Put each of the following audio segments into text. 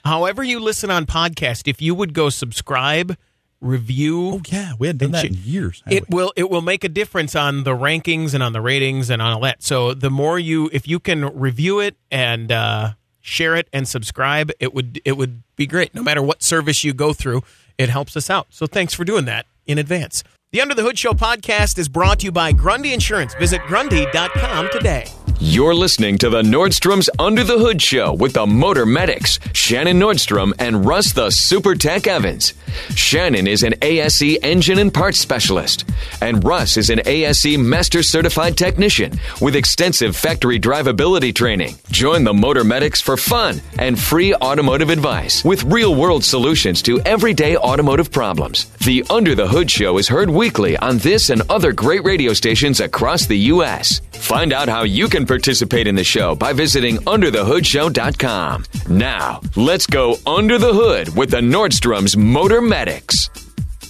However you listen on podcast, if you would go subscribe, review. Oh, yeah. We hadn't done that in years. It will make a difference on the rankings and on the ratings and on all that. So the more if you can review it and share it and subscribe, it would be great. No matter what service you go through, it helps us out. So thanks for doing that in advance. The Under the Hood Show podcast is brought to you by Grundy Insurance. Visit Grundy.com today. You're listening to the Nordstrom's Under the Hood Show with the Motor Medics, Shannon Nordstrom and Russ the Super Tech Evans. Shannon is an ASE engine and parts specialist, and Russ is an ASE Master Certified Technician with extensive factory drivability training. Join the Motor Medics for fun and free automotive advice with real-world solutions to everyday automotive problems. The Under the Hood Show is heard weekly on this and other great radio stations across the U.S. Find out how you can participate in the show by visiting underthehoodshow.com. Now, let's go under the hood with the Nordstrom's Motor Medics.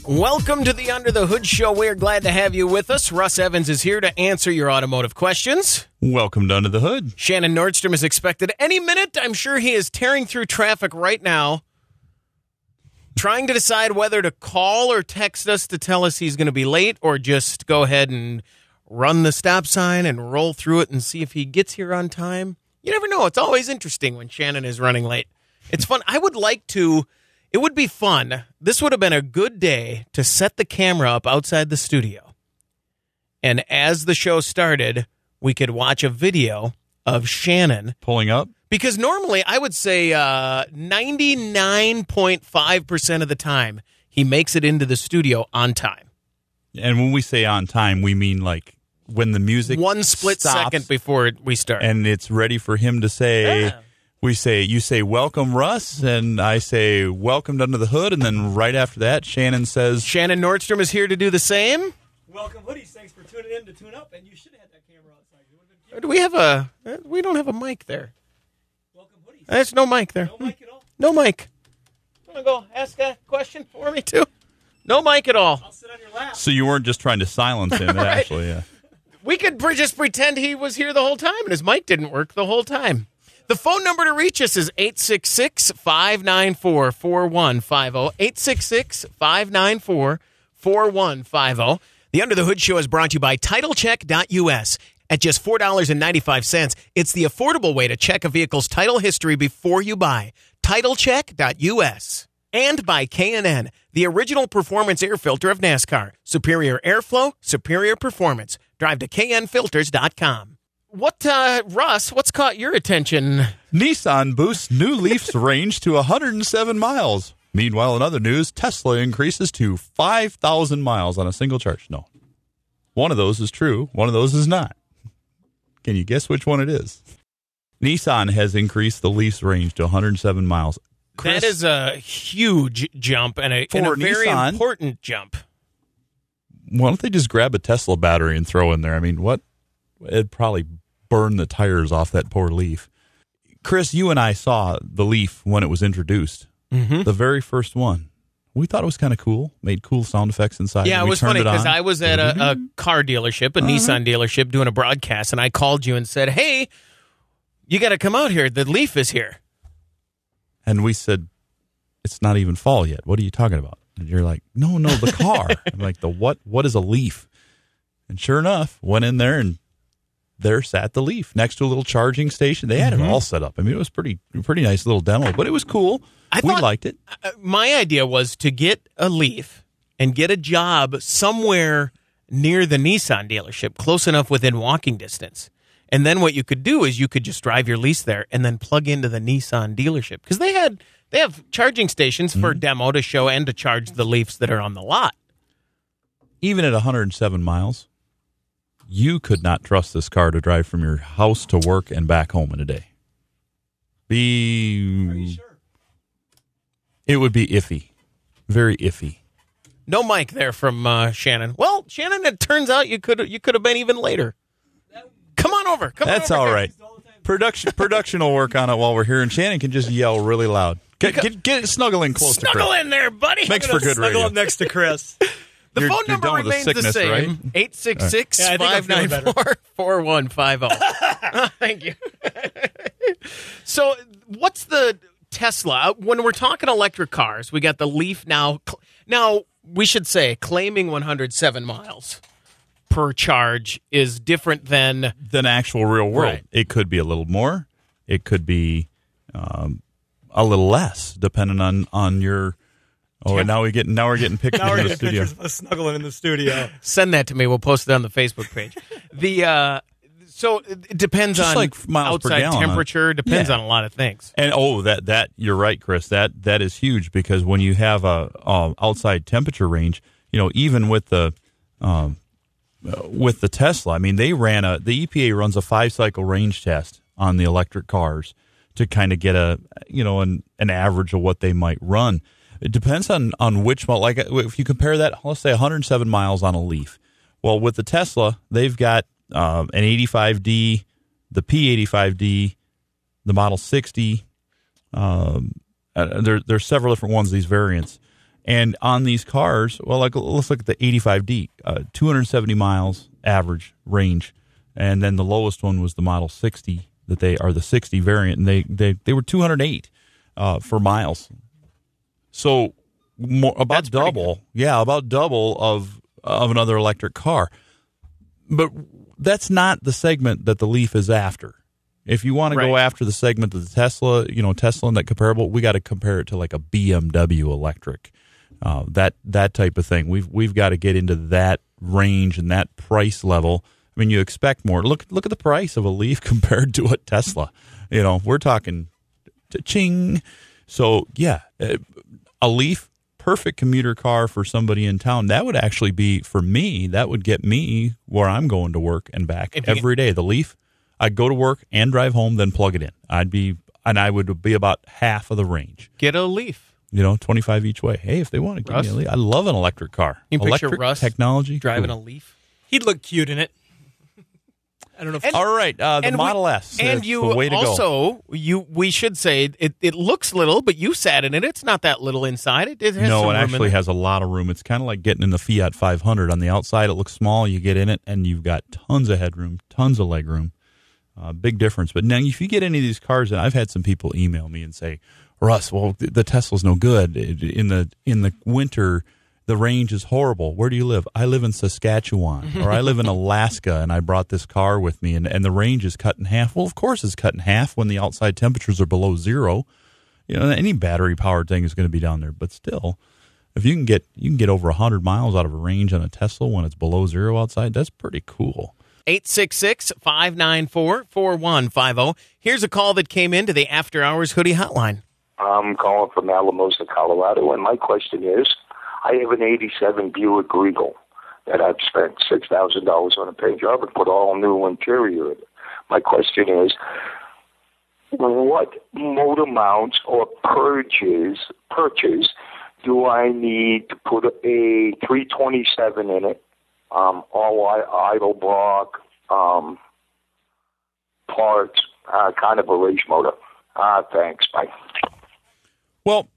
Welcome to the Under the Hood Show. We're glad to have you with us. Russ Evans is here to answer your automotive questions. Welcome to Under the Hood. Shannon Nordstrom is expected any minute. I'm sure he is tearing through traffic right now, trying to decide whether to call or text us to tell us he's going to be late or just go ahead and run the stop sign and roll through it and see if he gets here on time. You never know. It's always interesting when Shannon is running late. It's fun. It would be fun. This would have been a good day to set the camera up outside the studio. And as the show started, we could watch a video of Shannon pulling up. Because normally I would say 99.5% of the time he makes it into the studio on time. And when we say on time, we mean like when the music one split second before we start. And it's ready for him to say, you say, welcome, Russ, and I say, welcome to Under the Hood, and then right after that, Shannon says, Shannon Nordstrom is here to do the same. Welcome, Hoodies. Thanks for tuning in to Tune Up, and you should have had that camera outside. Or do we have we don't have a mic there. Welcome, Hoodies. There's no mic there. No mic at all? No mic. You want to go ask a question for me, too? No mic at all. I'll sit on your lap. So you weren't just trying to silence him, Right. Actually, yeah. We could just pretend he was here the whole time and his mic didn't work the whole time. The phone number to reach us is 866-594-4150. 866-594-4150. The Under the Hood Show is brought to you by TitleCheck.us. At just $4.95, it's the affordable way to check a vehicle's title history before you buy. TitleCheck.us. And by K&N, the original performance air filter of NASCAR. Superior airflow, superior performance. Drive to knfilters.com. Russ, what's caught your attention? Nissan boosts new Leaf's range to 107 miles. Meanwhile, in other news, Tesla increases to 5,000 miles on a single charge. No. One of those is true. One of those is not. Can you guess which one it is? Nissan has increased the Leaf's range to 107 miles. Chris, that is a huge jump and a very Nissan, important jump. Why don't they just grab a Tesla battery and throw in there? I mean, what? It'd probably burn the tires off that poor Leaf. Chris, you and I saw the Leaf when it was introduced. Mm-hmm. The very first one. We thought it was kind of cool. Made cool sound effects inside. Yeah, it was funny because I was at a car dealership, a Nissan dealership, doing a broadcast, and I called you and said, hey, you got to come out here. The Leaf is here. And we said, it's not even fall yet. What are you talking about? And you're like, no, the car. I'm like, the what? What is a Leaf? And sure enough, went in there and there sat the Leaf next to a little charging station. They had it all set up. I mean, it was pretty nice little demo, but it was cool. We liked it. My idea was to get a Leaf and get a job somewhere near the Nissan dealership, close enough within walking distance. And then what you could do is you could just drive your lease there and then plug into the Nissan dealership. Because they have charging stations for demo to show and to charge the Leafs that are on the lot. Even at 107 miles, you could not trust this car to drive from your house to work and back home in a day. Are you sure? It would be iffy. Very iffy. No mic there from Shannon. Well, Shannon, it turns out you could have been even later. Come on over. That's all right. Production will work on it while we're here, and Shannon can just yell really loud. Get snuggle in close to Chris. Snuggle in there, buddy. Makes for good radio. Snuggle up next to Chris. The phone you're number done with the remains sickness, the same. right? 866-594-4150. Thank you. So what's the Tesla, when we're talking electric cars, we got the Leaf now. Now, we should say claiming 107 miles per charge is different than actual real world. Right. It could be a little more. It could be a little less, depending on your. Oh, and now we're getting pictures Now we're in the getting studio. pictures of us snuggling in the studio. Send that to me. We'll post it on the Facebook page. So it depends Just on like miles per outside gallon. temperature. Depends Yeah. on a lot of things. And that you're right, Chris. That is huge because when you have a outside temperature range, even with the Tesla, I mean, the EPA runs a 5-cycle range test on the electric cars to kind of get an average of what they might run. It depends on which model. Like if you compare that, let's say 107 miles on a Leaf. Well, with the Tesla, they've got an 85D, the P85D, the Model 60. There's several different ones, these variants. And on these cars, well, let's look at the 85D, 270 miles average range. And then the lowest one was the Model 60, the 60 variant, and they were 208 for miles. So about double of another electric car. But that's not the segment that the Leaf is after. If you want to go after the segment of the Tesla, Tesla and that comparable, we got to compare it to like a BMW electric, that type of thing. We've got to get into that range and that price level. I mean, you expect more. Look at the price of a Leaf compared to a Tesla. We're talking ching. So yeah, a Leaf, perfect commuter car for somebody in town. That would actually be, for me, that would get me where I'm going to work and back every day. The Leaf, I'd go to work and drive home, then plug it in. I would be about half of the range. Get a Leaf. 25 each way. Hey, if they want to give me a Leaf, I love an electric car. You can picture Electric Russ technology, driving cool. a Leaf. He'd look cute in it. I don't know if All right, the Model S. And That's you the way to also, we should say, it looks little, but you sat in it. It's not that little inside. It has some it room actually in it. has a lot of room. It's kind of like getting in the Fiat 500. On the outside, it looks small. You get in it, and you've got tons of headroom, tons of legroom. Big difference. But now, if you get any of these cars, and I've had some people email me and say, Russ, well, the Tesla's no good. In the winter, the range is horrible. Where do you live? I live in Saskatchewan, or I live in Alaska, and I brought this car with me, and the range is cut in half. Well, of course it's cut in half when the outside temperatures are below zero. Any battery-powered thing is going to be down there. But still, if you can get over 100 miles out of a range on a Tesla when it's below zero outside, that's pretty cool. 866-594-4150. Here's a call that came into the After Hours Hoodie Hotline. I'm calling from Alamosa, Colorado, and my question is, I have an 87 Buick Regal that I've spent $6,000 on a paint job and put all new interior in it. My question is, what motor mounts or purchase do I need to put a 327 in it, all idle block, parts, kind of a race motor? Thanks. Bye. Well,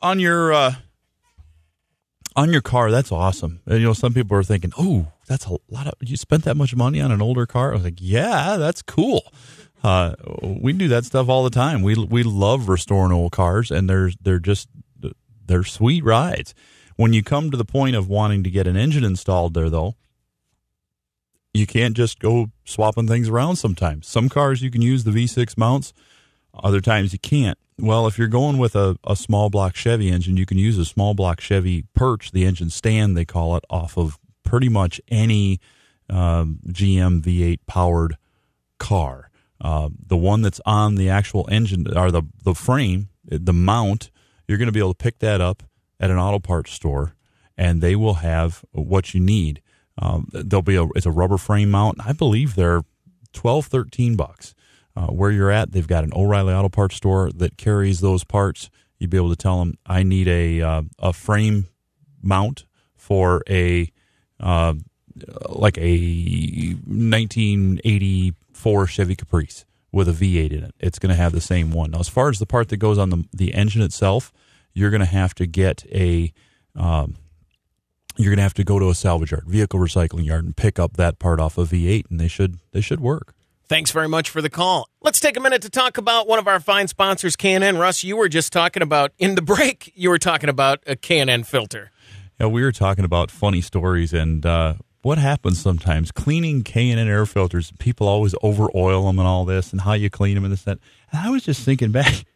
on your car, that's awesome. And, some people are thinking, "Oh, that's a lot of. You spent that much money on an older car?" I was like, "Yeah, that's cool." We do that stuff all the time. We love restoring old cars, and they're sweet rides. When you come to the point of wanting to get an engine installed there, though, you can't just go swapping things around. Sometimes some cars you can use the V6 mounts, other times you can't. Well, if you're going with a small block Chevy engine, you can use a small block Chevy perch, the engine stand they call it, off of pretty much any GM V8 powered car. The one that's on the actual engine, or the frame, the mount, you're going to be able to pick that up at an auto parts store, and they will have what you need. It's a rubber frame mount. I believe they're $12, $13. Where you're at, they've got an O'Reilly Auto Parts store that carries those parts. You'd be able to tell them, I need a frame mount for a 1984 Chevy Caprice with a V8 in it. It's going to have the same one. Now, as far as the part that goes on the engine itself, you're going to have to get you're going to have to go to a salvage yard, vehicle recycling yard, and pick up that part off a V8, and they should work. Thanks very much for the call. Let's take a minute to talk about one of our fine sponsors, K&N. Russ, you were just talking about, in the break, you were talking about a K&N filter. Yeah, we were talking about funny stories and what happens sometimes. Cleaning K&N air filters, people always over-oil them and all this and how you clean them and this and that. And I was just thinking back.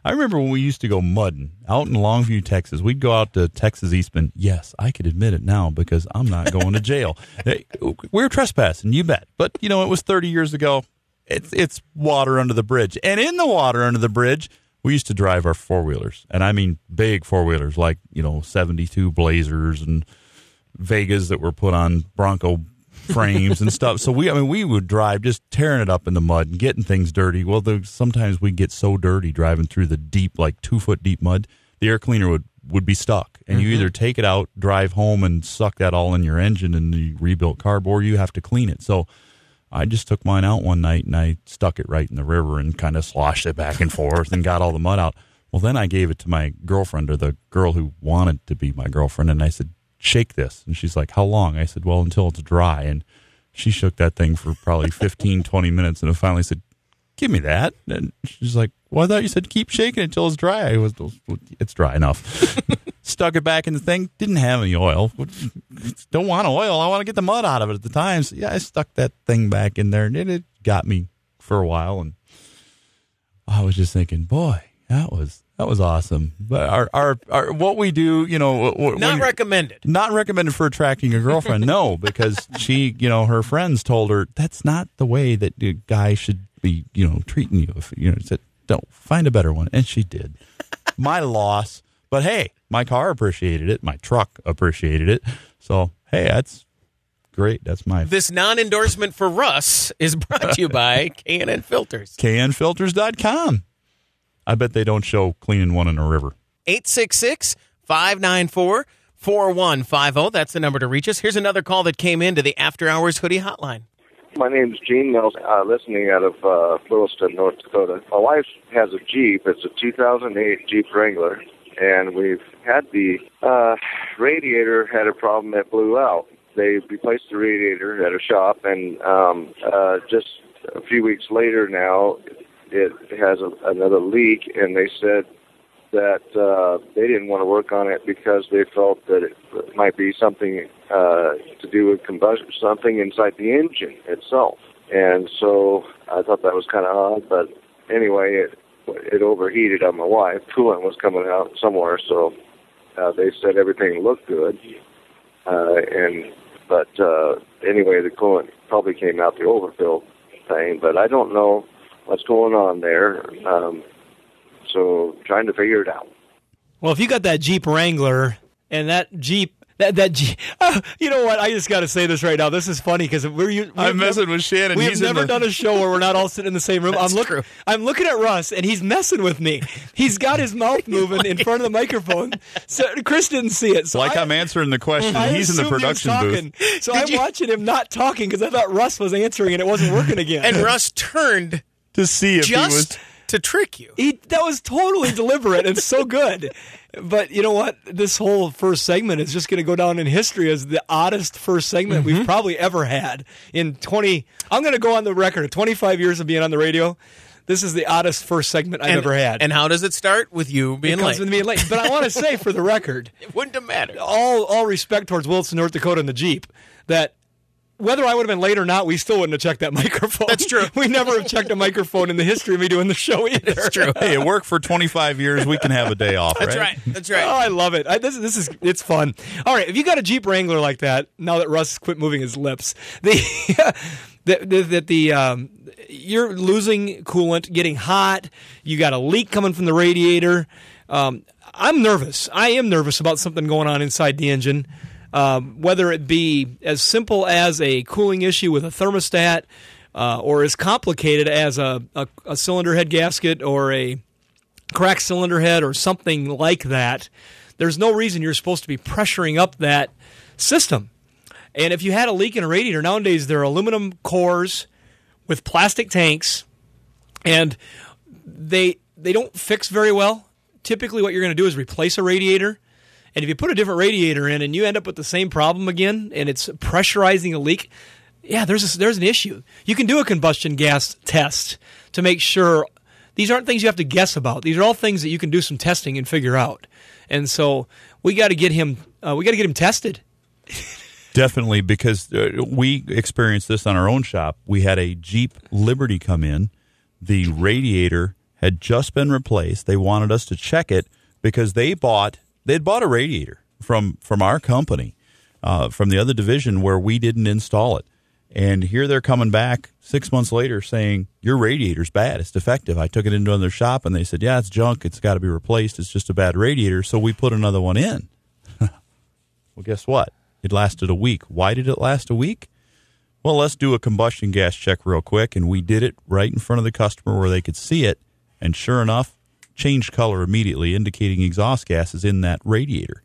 I remember when we used to go mudding out in Longview, Texas. We'd go out to Texas Eastman. Yes, I could admit it now because I'm not going to jail. We're trespassing, you bet. But, you know, it was 30 years ago. It's water under the bridge. And in the water under the bridge, we used to drive our four-wheelers. And I mean big four-wheelers like, 72 Blazers and Vegas that were put on Bronco frames and stuff. So we would drive just tearing it up in the mud and getting things dirty. Well, sometimes we get so dirty driving through the deep, like 2-foot deep mud, the air cleaner would be stuck. And you either take it out, drive home, and suck that all in your engine and the rebuilt carb, or you have to clean it. So I just took mine out one night and I stuck it right in the river and kind of sloshed it back and forth and got all the mud out. Well, then I gave it to my girlfriend, or the girl who wanted to be my girlfriend, and I said, shake this. And she's like, how long? I said, well, until it's dry. And she shook that thing for probably 15, 20 minutes, and I finally said, give me that. And she's like, well, I thought you said keep shaking it until it's dry. It's dry enough. Stuck it back in the thing. Didn't have any oil. Don't want oil. I want to get the mud out of it at the time. So, yeah, I stuck that thing back in there, and it got me for a while. And I was just thinking, boy, that was awesome. But our what we do, Not recommended. Not recommended for attracting a girlfriend. No, because she, her friends told her that's not the way that a guy should be, treating you. If said, don't find a better one, and she did. My loss. But hey, my car appreciated it. My truck appreciated it. So hey, that's great. That's my. This non-endorsement for Russ is brought to you by K&N Filters. KNFilters.com. I bet they don't show cleaning one in a river. 866-594-4150. That's the number to reach us. Here's another call that came in to the After Hours Hoodie Hotline. My name's Gene Mills, listening out of Lewiston, North Dakota. My wife has a Jeep. It's a 2008 Jeep Wrangler, and we've had the radiator had a problem that blew out. They replaced the radiator at a shop, and just a few weeks later now, it has another leak, and they said that they didn't want to work on it because they felt that it might be something to do with combustion, something inside the engine itself. And so I thought that was kind of odd, but anyway, it overheated on my wife. Coolant was coming out somewhere, so they said everything looked good. But anyway, the coolant probably came out the overfill thing, but I don't know what's going on there. So trying to figure it out. Well, if you got that Jeep Wrangler and that Jeep, that Jeep, you know what? I just got to say this right now. This is funny because I'm messing with Shannon. We've never done a show where we're not all sitting in the same room. I'm looking at Russ, and he's messing with me. He's got his mouth moving in front of the microphone. So Chris didn't see it. So I'm answering the question. He's in the production booth. So I'm watching him not talking because I thought Russ was answering and it wasn't working again. And Russ turned to see if he was to trick you. That was totally deliberate and so good. But you know what? This whole first segment is just going to go down in history as the oddest first segment we've probably ever had. I'm going to go on the record. 25 years of being on the radio, this is the oddest first segment I've ever had. And how does it start? With you being late. With me late. But I want to say for the record, it wouldn't have mattered. All respect towards Wilson, North Dakota and the Jeep, that whether I would have been late or not, we still wouldn't have checked that microphone. That's true. We never have checked a microphone in the history of me doing the show either. That's true. Hey, it worked for 25 years. We can have a day off, That's right. That's right. Oh, I love it. It's fun. All right, if you got a Jeep Wrangler like that, now that Russ quit moving his lips, you're losing coolant, getting hot. You got a leak coming from the radiator. I'm nervous. I am nervous about something going on inside the engine. Whether it be as simple as a cooling issue with a thermostat, or as complicated as a cylinder head gasket or a cracked cylinder head or something like that, there's no reason you're supposed to be pressuring up that system. And if you had a leak in a radiator, nowadays there are aluminum cores with plastic tanks, and they don't fix very well. Typically what you're going to do is replace a radiator. And if you put a different radiator in and you end up with the same problem again and it's pressurizing a leak, yeah, there's an issue. You can do a combustion gas test to make sure these aren't things you have to guess about. These are all things that you can do some testing and figure out. And so we got to get him. We got to get him tested. Definitely, because we experienced this on our own shop. We had a Jeep Liberty come in. The radiator had just been replaced. They wanted us to check it because they'd bought a radiator from our company, from the other division where we didn't install it. And here they're coming back 6 months later saying, your radiator's bad. It's defective. I took it into another shop, and they said, yeah, it's junk. It's got to be replaced. It's just a bad radiator. So we put another one in. Well, guess what? It lasted a week. Why did it last a week? Well, let's do a combustion gas check real quick. And we did it right in front of the customer where they could see it. And sure enough, changed color immediately, indicating exhaust gas is in that radiator.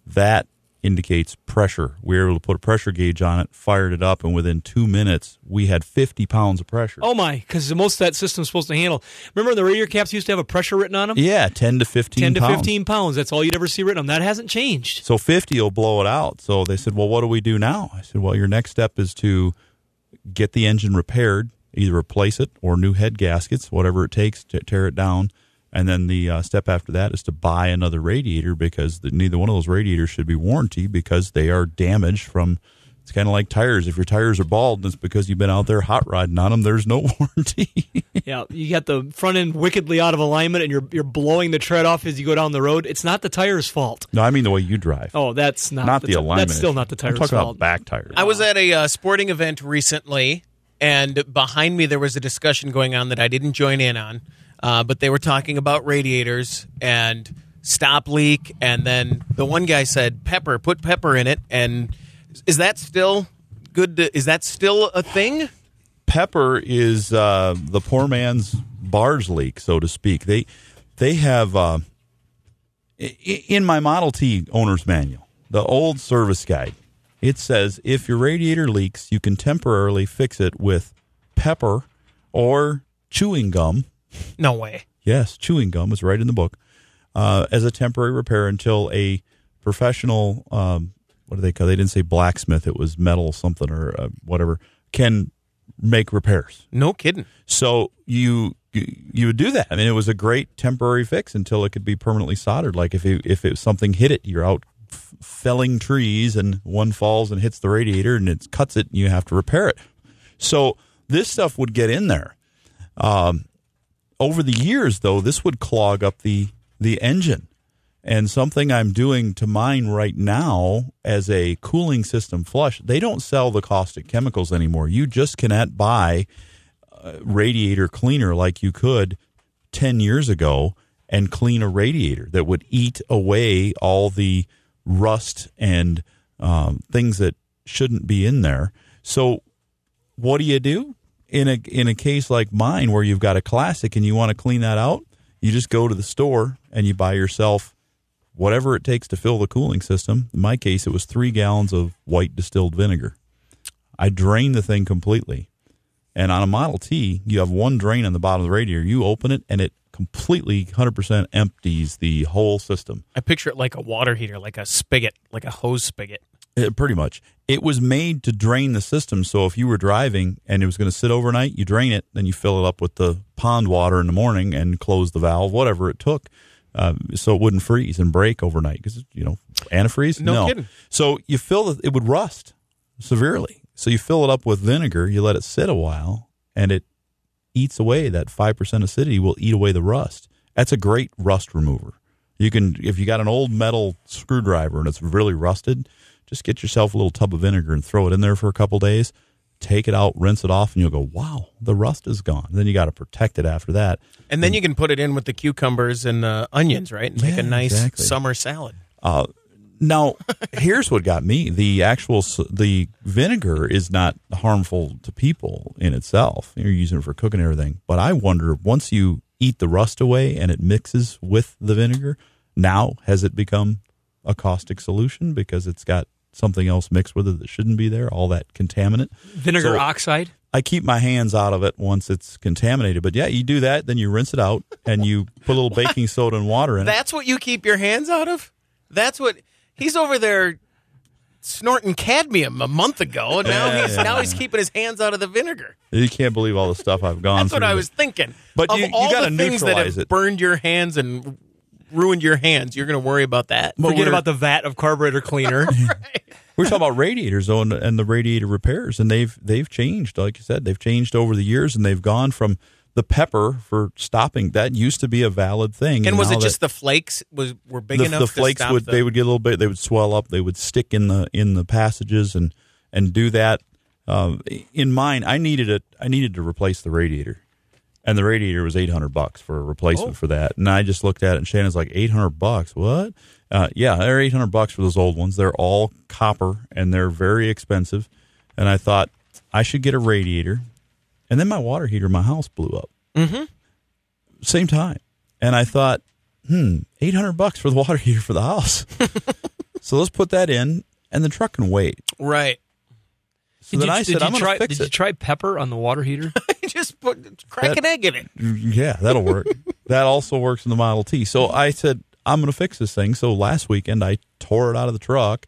That indicates pressure. We were able to put a pressure gauge on it, fired it up, and within 2 minutes, we had 50 pounds of pressure. Oh, my, because the most that system's supposed to handle. Remember the radiator caps used to have a pressure written on them? Yeah, 10 to 15 pounds. 10 to 15 pounds. That's all you'd ever see written on them. That hasn't changed. So 50 will blow it out. So they said, well, what do we do now? I said, well, your next step is to get the engine repaired, either replace it or new head gaskets, whatever it takes to tear it down. And then the step after that is to buy another radiator because neither one of those radiators should be warranty because they are damaged from, it's kind of like tires. If your tires are bald and it's because you've been out there hot rodding on them, there's no warranty. Yeah, you got the front end wickedly out of alignment and you're blowing the tread off as you go down the road. It's not the tire's fault. No, I mean the way you drive. Oh, that's not the alignment. That's still not the tire's fault. I'm talking fault. about back tires. I was at a sporting event recently, and behind me there was a discussion going on that I didn't join in on. But they were talking about radiators and stop leak, and then the one guy said, pepper, put pepper in it. And is that still good? Is that still a thing? Pepper is the poor man's barge leak, so to speak. They have, in my Model T owner's manual, the old service guide, it says if your radiator leaks, you can temporarily fix it with pepper or chewing gum. No way. Yes, chewing gum is right in the book as a temporary repair until a professional, what do they call it? They didn't say blacksmith. It was metal something or whatever, can make repairs. No kidding. So you would do that. I mean, it was a great temporary fix until it could be permanently soldered. Like if something hit it, you're out felling trees and one falls and hits the radiator and it cuts it and you have to repair it. So this stuff would get in there. Over the years, though, this would clog up the engine. And something I'm doing to mine right now as a cooling system flush, they don't sell the caustic chemicals anymore. You just cannot buy radiator cleaner like you could 10 years ago and clean a radiator that would eat away all the rust and things that shouldn't be in there. So what do? In a case like mine where you've got a classic and you want to clean that out, you just go to the store and you buy yourself whatever it takes to fill the cooling system. In my case, it was 3 gallons of white distilled vinegar. I drained the thing completely. And on a Model T, you have one drain on the bottom of the radiator. You open it and it completely 100% empties the whole system. I picture it like a water heater, like a spigot, like a hose spigot. Pretty much. It was made to drain the system, so if you were driving and it was going to sit overnight, you drain it, then you fill it up with the pond water in the morning and close the valve, whatever it took, so it wouldn't freeze and break overnight. Because, antifreeze? No kidding. So you fill it, it would rust severely. So you fill it up with vinegar, you let it sit a while, and it eats away. That 5% acidity will eat away the rust. That's a great rust remover. You can, if you got an old metal screwdriver and it's really rusted, just get yourself a little tub of vinegar and throw it in there for a couple days. Take it out, rinse it off, and you'll go, wow, the rust is gone. And then you got to protect it after that. And then you can put it in with the cucumbers and onions, right? And make a nice summer salad. Now, here's what got me. The vinegar is not harmful to people in itself. You're using it for cooking and everything. But I wonder, once you eat the rust away and it mixes with the vinegar, now has it become a caustic solution because it's got something else mixed with it that shouldn't be there, all that contaminant. Vinegar oxide? I keep my hands out of it once it's contaminated. But yeah, you do that, then you rinse it out, and you put a little baking soda and water in it. That's what you keep your hands out of? That's what... He's over there snorting cadmium a month ago, and now he's keeping his hands out of the vinegar. You can't believe all the stuff I've gone That's through. what I was thinking. But of you all got to the things that neutralize have it. burned your hands and ruined your hands, you're going to worry about that. Forget about the vat of carburetor cleaner. We're talking about radiators, though, and the radiator repairs, and they've changed. Like you said, they've changed over the years, and they've gone from the pepper for stopping. That used to be a valid thing. And was it just the flakes were big enough? The flakes to stop they would get a little bit. They would swell up. They would stick in the passages and do that. In mine, I needed to replace the radiator. And the radiator was $800 for a replacement for that. And I just looked at it, and Shannon's like, $800? What? Yeah, they're $800 for those old ones. They're all copper, and they're very expensive. And I thought I should get a radiator. And then my water heater in my house blew up. Mm-hmm. Same time. And I thought, $800 for the water heater for the house. So let's put that in, and the truck can wait. Right. So then I said, I'm going to fix it. Did you try pepper on the water heater? Just crack an egg in it. Yeah, that'll work. That also works in the Model T. So I said, I'm going to fix this thing. So last weekend, I tore it out of the truck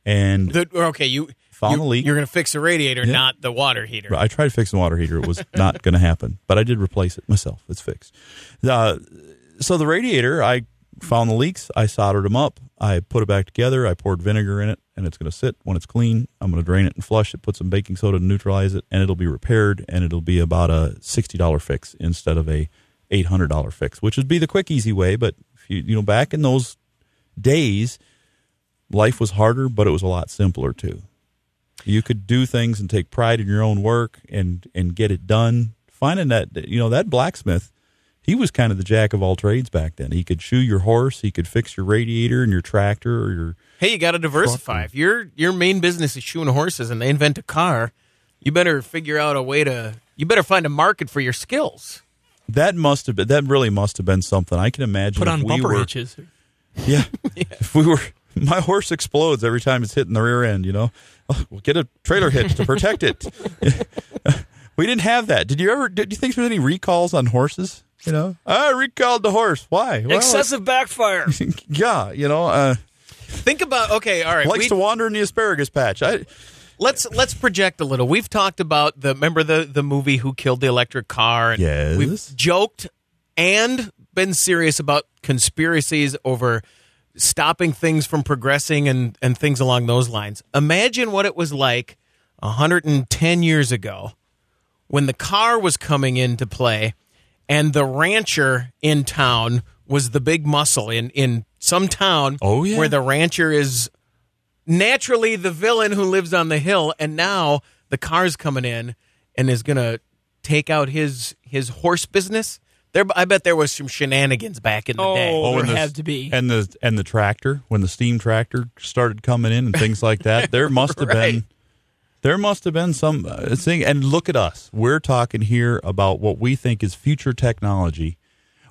and found the leak. You're going to fix the radiator, not the water heater. I tried fixing the water heater. It was not going to happen, but I did replace it myself. It's fixed. So the radiator, I found the leaks. I soldered them up. I put it back together. I poured vinegar in it, and it's going to sit. When it's clean, I'm going to drain it and flush it, put some baking soda to neutralize it, and it'll be repaired, and it'll be about a $60 fix instead of a $800 fix, which would be the quick, easy way. But if you back in those days, life was harder, but it was a lot simpler too. You could do things and take pride in your own work and get it done. Finding that blacksmith, he was kind of the jack of all trades back then. He could shoe your horse, he could fix your radiator and your tractor or your Hey, you got to diversify. If your main business is shoeing horses and they invent a car, you better figure out a way you better find a market for your skills. That really must have been something. I can imagine. Put on bumper hitches. Yeah. If my horse explodes every time it's hitting the rear end, we'll get a trailer hitch to protect it. We didn't have that. Did you think there was any recalls on horses? I recalled the horse. Why? Well, excessive backfire. Yeah, Think about, okay, all right. Likes to wander in the asparagus patch. Let's project a little. We've talked about remember the movie Who Killed the Electric Car? And yes. We've joked and been serious about conspiracies over stopping things from progressing and things along those lines. Imagine what it was like 110 years ago when the car was coming into play and the rancher in town was the big muscle in some town where the rancher is naturally the villain who lives on the hill, and now the car's coming in and is going to take out his horse business. I bet there was some shenanigans back in the day. Oh, there had to be. And the tractor, when the steam tractor started coming in and things like that, there must have been some thing. And look at us. We're talking here about what we think is future technology.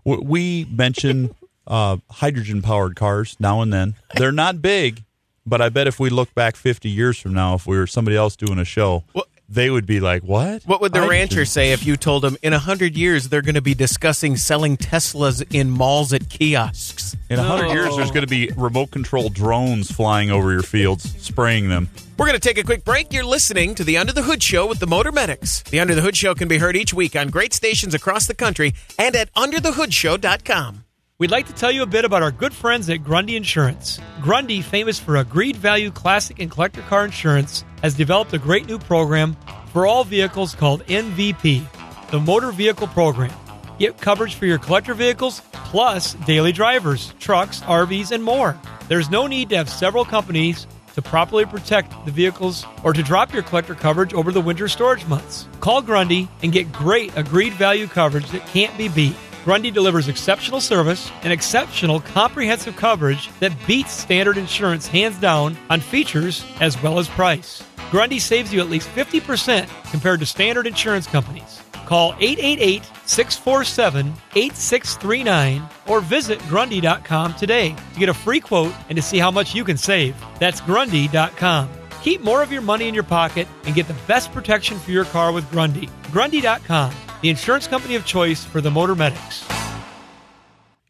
We mention hydrogen-powered cars now and then. They're not big, but I bet if we look back 50 years from now, if we were somebody else doing a show, they would be like, what? What would the rancher say if you told him in 100 years they're going to be discussing selling Teslas in malls at kiosks? In 100 years, there's going to be remote-controlled drones flying over your fields, spraying them. We're going to take a quick break. You're listening to The Under the Hood Show with the Motor Medics. The Under the Hood Show can be heard each week on great stations across the country and at underthehoodshow.com. We'd like to tell you a bit about our good friends at Grundy Insurance. Grundy, famous for agreed value classic and collector car insurance, has developed a great new program for all vehicles called MVP, the Motor Vehicle Program. Get coverage for your collector vehicles, plus daily drivers, trucks, RVs, and more. There's no need to have several companies to properly protect the vehicles or to drop your collector coverage over the winter storage months. Call Grundy and get great agreed value coverage that can't be beat. Grundy delivers exceptional service and exceptional comprehensive coverage that beats standard insurance hands down on features as well as price. Grundy saves you at least 50% compared to standard insurance companies. Call 888-647-8639 or visit Grundy.com today to get a free quote and to see how much you can save. That's Grundy.com. Keep more of your money in your pocket and get the best protection for your car with Grundy. Grundy.com, the insurance company of choice for the Motor Medics.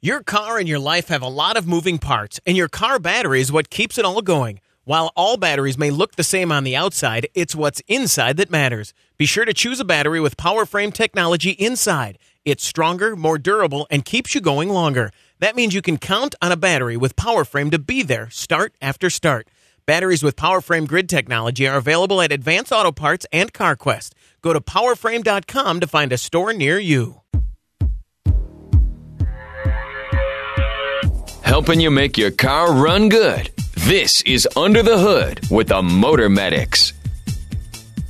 Your car and your life have a lot of moving parts, and your car battery is what keeps it all going. While all batteries may look the same on the outside, it's what's inside that matters. Be sure to choose a battery with PowerFrame technology inside. It's stronger, more durable, and keeps you going longer. That means you can count on a battery with PowerFrame to be there, start after start. Batteries with PowerFrame grid technology are available at Advance Auto Parts and CarQuest. Go to PowerFrame.com to find a store near you. Helping you make your car run good. This is Under the Hood with the Motor Medics.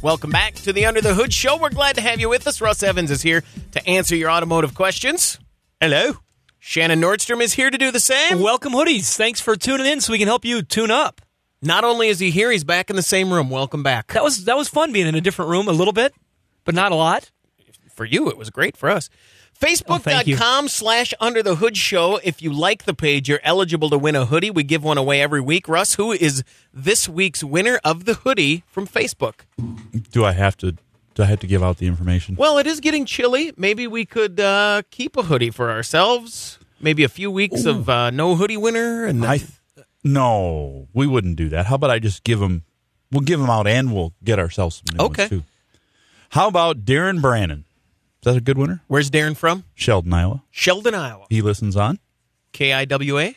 Welcome back to the Under the Hood Show. We're glad to have you with us. Russ Evans is here to answer your automotive questions. Hello. Shannon Nordstrom is here to do the same. Welcome, Hoodies. Thanks for tuning in so we can help you tune up. Not only is he here, he's back in the same room. Welcome back. That was fun being in a different room a little bit, but not a lot. For you, it was great for us. Facebook.com/Under the Hood Show. If you like the page, you're eligible to win a hoodie. We give one away every week. Russ, who is this week's winner of the hoodie from Facebook? Do I have to give out the information? Well, it is getting chilly. Maybe we could keep a hoodie for ourselves. Maybe a few weeks of no hoodie winner. And no, we wouldn't do that. How about I just give them? We'll give them out and we'll get ourselves some new ones too. How about Darren Brannon? Is that a good winner? Where's Darren from? Sheldon, Iowa. Sheldon, Iowa. He listens on KIWA.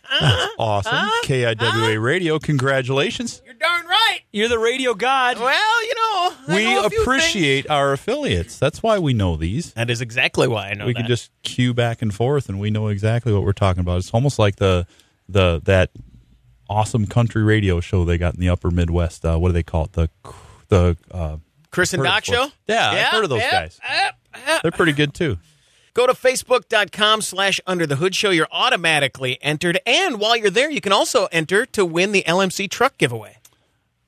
That's awesome. KIWA Radio. Congratulations. You're darn right. You're the radio god. Well, I we know a few appreciate our affiliates. That's why we know these. That is exactly why I know we that. can just cue back and forth, and we know exactly what we're talking about. It's almost like that awesome country radio show they got in the Upper Midwest. What do they call it? The Chris and Doc Show? Yeah, I've heard of those guys. They're pretty good, too. Go to Facebook.com/Under the Hood Show. You're automatically entered. And while you're there, you can also enter to win the LMC Truck Giveaway.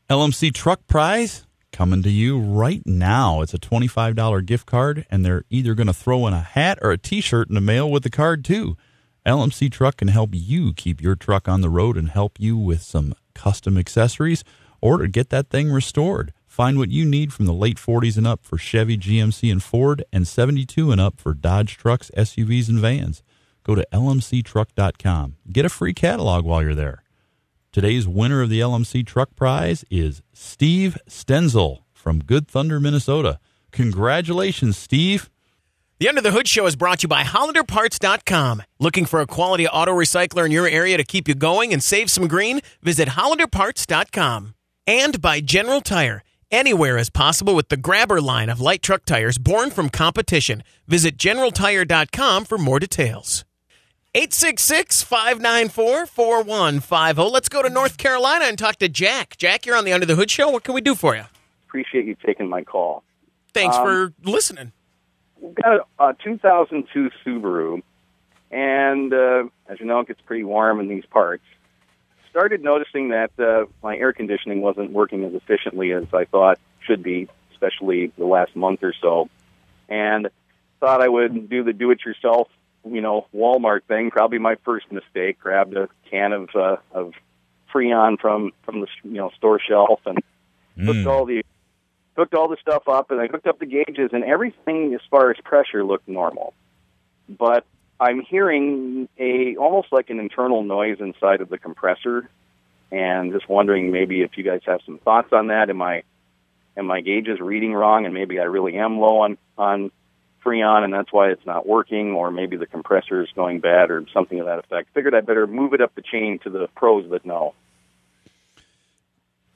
LMC Truck Prize coming to you right now. It's a $25 gift card, and they're either going to throw in a hat or a T-shirt in the mail with the card, too. LMC Truck can help you keep your truck on the road and help you with some custom accessories or to get that thing restored. Find what you need from the late 40s and up for Chevy, GMC, and Ford, and 72 and up for Dodge trucks, SUVs, and vans. Go to lmctruck.com. Get a free catalog while you're there. Today's winner of the LMC Truck Prize is Steve Stenzel from Good Thunder, Minnesota. Congratulations, Steve. The Under the Hood Show is brought to you by HollanderParts.com. Looking for a quality auto recycler in your area to keep you going and save some green? Visit HollanderParts.com. And by General Tire. Anywhere is possible with the Grabber line of light truck tires born from competition. Visit GeneralTire.com for more details. 866-594-4150. Let's go to North Carolina and talk to Jack. Jack, you're on the Under the Hood Show. What can we do for you? Appreciate you taking my call. Thanks for listening. We've got a 2002 Subaru, and as you know, it gets pretty warm in these parts. Started noticing that my air conditioning wasn't working as efficiently as I thought should be, especially the last month or so. And thought I would do the do-it-yourself, Walmart thing. Probably my first mistake. Grabbed a can of Freon from the store shelf and hooked all the stuff up. And I hooked up the gauges, and everything as far as pressure looked normal. But I'm hearing almost like an internal noise inside of the compressor, and just wondering maybe if you guys have some thoughts on that. Am my gauges reading wrong, and maybe I really am low on Freon, and that's why it's not working, or maybe the compressor is going bad, or something of that effect. Figured I better move it up the chain to the pros that know.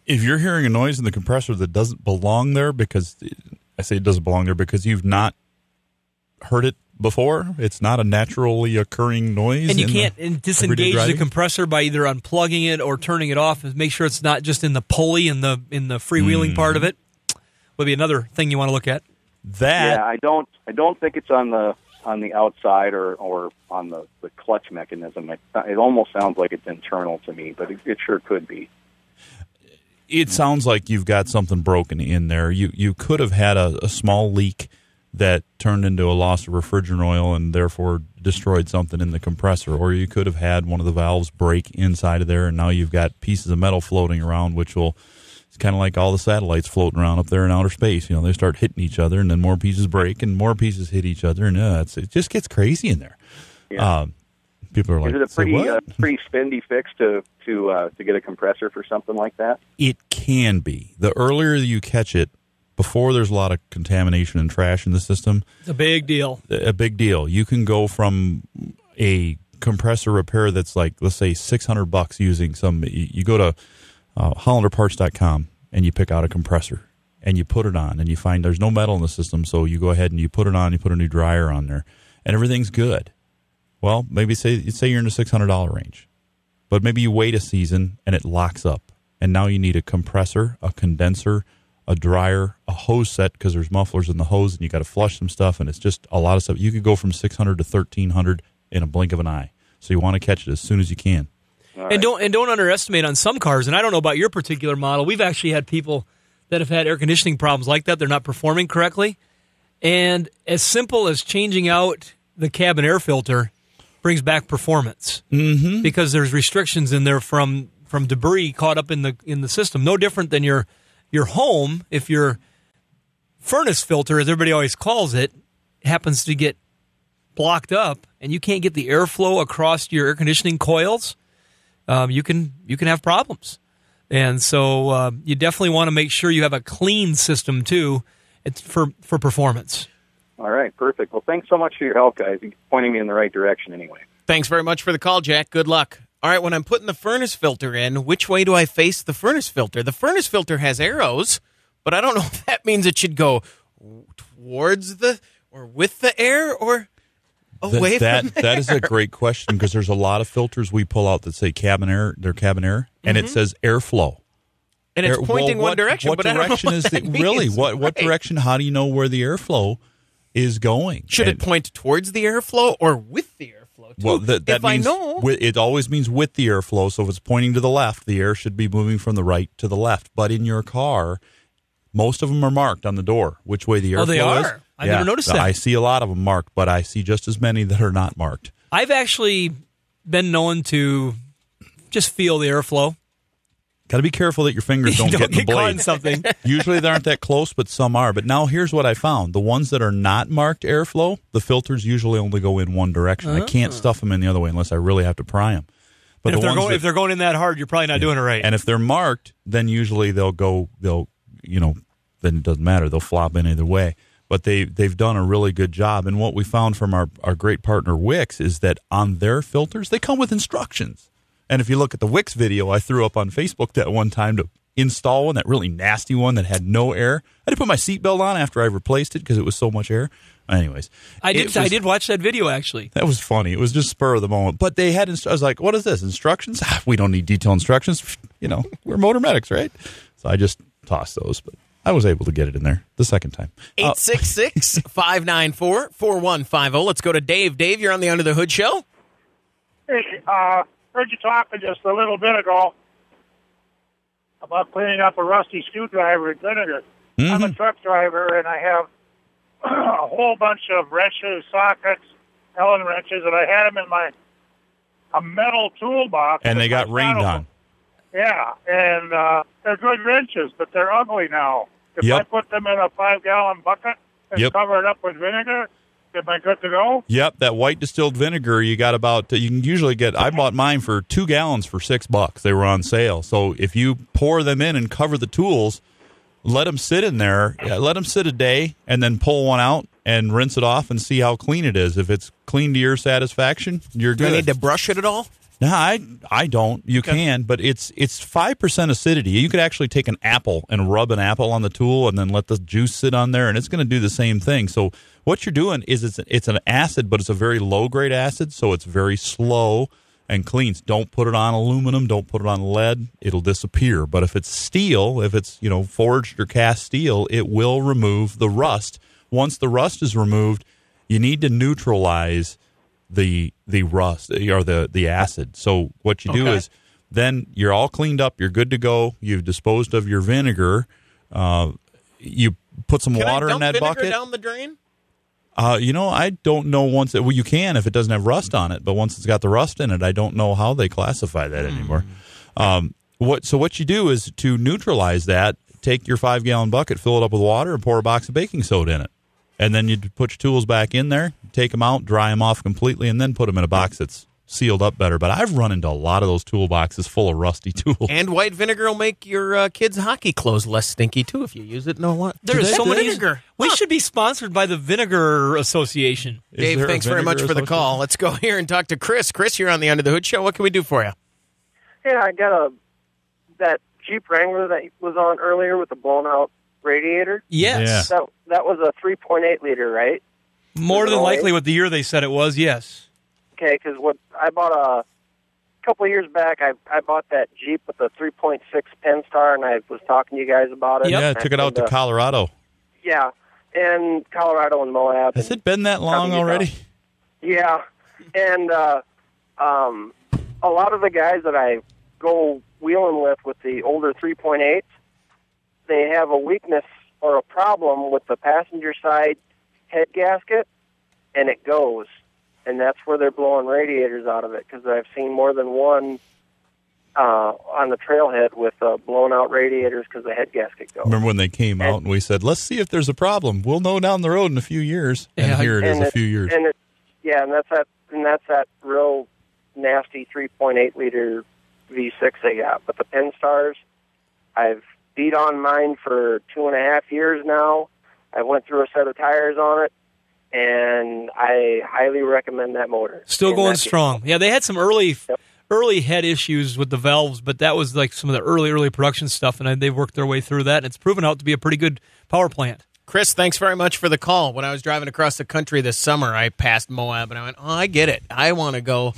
If you're hearing a noise in the compressor that doesn't belong there, because I say it doesn't belong there because you've not heard it before, it's not a naturally occurring noise, and you can't disengage the compressor by either unplugging it or turning it off, and make sure it's not just in the pulley in the freewheeling part of it. Would be another thing you want to look at. I don't think it's on the outside or on the clutch mechanism. It almost sounds like it's internal to me, but it sure could be. It sounds like you've got something broken in there. You could have had a small leak that turned into a loss of refrigerant oil and therefore destroyed something in the compressor, or you could have had one of the valves break inside of there, and now you've got pieces of metal floating around, it's kind of like all the satellites floating around up there in outer space. They start hitting each other, and then more pieces break, and more pieces hit each other, and it just gets crazy in there. Yeah. People are like, is it a "Say pretty what?" pretty spendy fix to get a compressor for something like that? It can be. The earlier you catch it, before there's a lot of contamination and trash in the system, It's a big deal. a big deal. You can go from a compressor repair that's like, let's say, $600 using some. You go to HollanderParts.com and you pick out a compressor and you put it on, and you find there's no metal in the system, so you go ahead and you put it on. You put a new dryer on there, and everything's good. Well, maybe say you're in the $600 range, but maybe you wait a season and it locks up, and now you need a compressor, a condenser, a dryer, a hose set, because there's mufflers in the hose, and you got to flush some stuff, and it's just a lot of stuff. You could go from $600 to $1,300 in a blink of an eye. So you want to catch it as soon as you can. All And right. don't underestimate on some cars. And I don't know about your particular model. We've actually had people that have had air conditioning problems like that. They're not performing correctly, and as simple as changing out the cabin air filter brings back performance because there's restrictions in there from debris caught up in the system. No different than your home. If your furnace filter, as everybody always calls it, happens to get blocked up and you can't get the airflow across your air conditioning coils, you can have problems. And so you definitely want to make sure you have a clean system too. It's for performance. All right, perfect. Well, thanks so much for your help, guys. You're pointing me in the right direction anyway. Thanks very much for the call, Jack. Good luck. All right, when I'm putting the furnace filter in, which way do I face the furnace filter? The furnace filter has arrows, but I don't know if that means it should go towards or with the air or away from the That is a great question, because there's a lot of filters we pull out that say cabin air, they're cabin air, and it says airflow. And it's pointing one direction, what but I don't know direction what is that means. really? What Right. direction? How do you know where the airflow is going? Should it point towards the airflow or with the airflow, too? Well, that if means I know. it always means with the airflow. So if it's pointing to the left, the air should be moving from the right to the left. But in your car, most of them are marked on the door which way the airflow is. They are? I never noticed that. I see a lot of them marked, but I see just as many that are not marked. I've actually been known to just feel the airflow. Got to be careful that your fingers don't, get in the get caught in blade. something. Usually they aren't that close, but some are. But now here's what I found. The ones that are not marked airflow, the filters usually only go in one direction. I can't stuff them in the other way unless I really have to pry them. But And if they're going in that hard, you're probably not doing it right. And if they're marked, then usually then it doesn't matter. They'll flop in either way. But they've done a really good job. And what we found from our great partner Wix is that on their filters, they come with instructions. And if you look at the Wix video I threw up on Facebook that one time to install one, that really nasty one that had no air, I had to put my seatbelt on after I replaced it because it was so much air. Anyways. I did watch that video, actually. That was funny. It was just spur of the moment. But they had, I was like, what is this? Instructions? We don't need detailed instructions. We're motor medics, right? So I just tossed those, but I was able to get it in there the second time. 866-594-4150. Let's go to Dave. Dave, you're on the Under the Hood show. Hey, heard you talking just a little bit ago about cleaning up a rusty screwdriver in vinegar. I'm a truck driver, and I have a whole bunch of wrenches, sockets, Allen wrenches, and I had them in a metal toolbox. And they got rained on. Yeah, and they're good wrenches, but they're ugly now. If I put them in a 5-gallon bucket and cover it up with vinegar, am I good to go? Yep, that white distilled vinegar you got you can usually get, I bought mine for 2 gallons for $6. They were on sale. So if you pour them in and cover the tools, let them sit in there, let them sit a day, and then pull one out and rinse it off and see how clean it is. If it's clean to your satisfaction, you're good. Do I need to brush it at all? No, I don't. You can, but it's 5% acidity. You could actually take an apple and rub an apple on the tool and then let the juice sit on there, and it's going to do the same thing. So what you're doing is it's an acid, but it's a very low-grade acid, so it's very slow and cleans. Don't put it on aluminum. Don't put it on lead. It'll disappear. But if it's steel, if it's forged or cast steel, it will remove the rust. Once the rust is removed, you need to neutralize the rust or the acid. So what you do is then you're all cleaned up. You're good to go. You've disposed of your vinegar. You put some water in that bucket. Can I dump vinegar down the drain? I don't know you can if it doesn't have rust on it, but once it's got the rust in it, I don't know how they classify that anymore. What you do is to neutralize that, take your 5-gallon bucket, fill it up with water, and pour a box of baking soda in it. And then you put your tools back in there, take them out, dry them off completely, and then put them in a box that's sealed up better. But I've run into a lot of those toolboxes full of rusty tools. And white vinegar will make your kids' hockey clothes less stinky, too, if you use it. No, what? There's so many vinegar. We should be sponsored by the Vinegar Association. Dave, thanks very much for the call. Let's go here and talk to Chris. Chris, you're on the Under the Hood Show. What can we do for you? Yeah, I got that Jeep Wrangler that was on earlier with the blown-out radiator. Yes. Yeah. That was a 3.8 liter, right? More than likely what the year they said it was, yes. Okay, because what I bought a couple of years back, I bought that Jeep with the 3.6 Penn-Star, and I was talking to you guys about it. Yeah, I took it out to Colorado. Yeah, and Colorado and Moab. Has it been that long already? Yeah, and a lot of the guys that I go wheeling with the older 3.8s, they have a weakness or a problem with the passenger side head gasket, and it goes. And that's where they're blowing radiators out of it, because I've seen more than one on the trailhead with blown out radiators because the head gasket goes. Remember when they came out and we said, let's see if there's a problem. We'll know down the road in a few years. And here it is, a few years. And that's that real nasty 3.8 liter V6 they got. But the Penn-Stars, I've beat on mine for 2.5 years now. I went through a set of tires on it, and I highly recommend that motor. Still going strong. Yeah, they had some early head issues with the valves, but that was like some of the early production stuff, and they've worked their way through that, and it's proven out to be a pretty good power plant. Chris, thanks very much for the call. When I was driving across the country this summer, I passed Moab, and I went, oh, I get it. I want to go.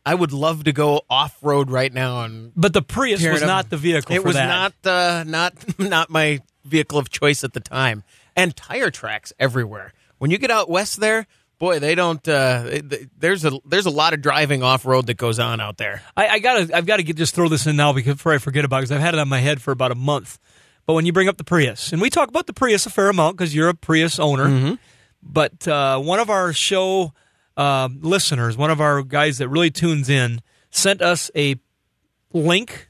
I would love to go off-road right now. But the Prius was not the vehicle for that. It was not my vehicle of choice at the time. And tire tracks everywhere. When you get out west there, boy, they don't. There's a lot of driving off road that goes on out there. I've got to just throw this in now before I forget about it, because I've had it on my head for about a month. But when you bring up the Prius, and we talk about the Prius a fair amount because you're a Prius owner, but one of our show listeners, one of our guys that really tunes in, sent us a link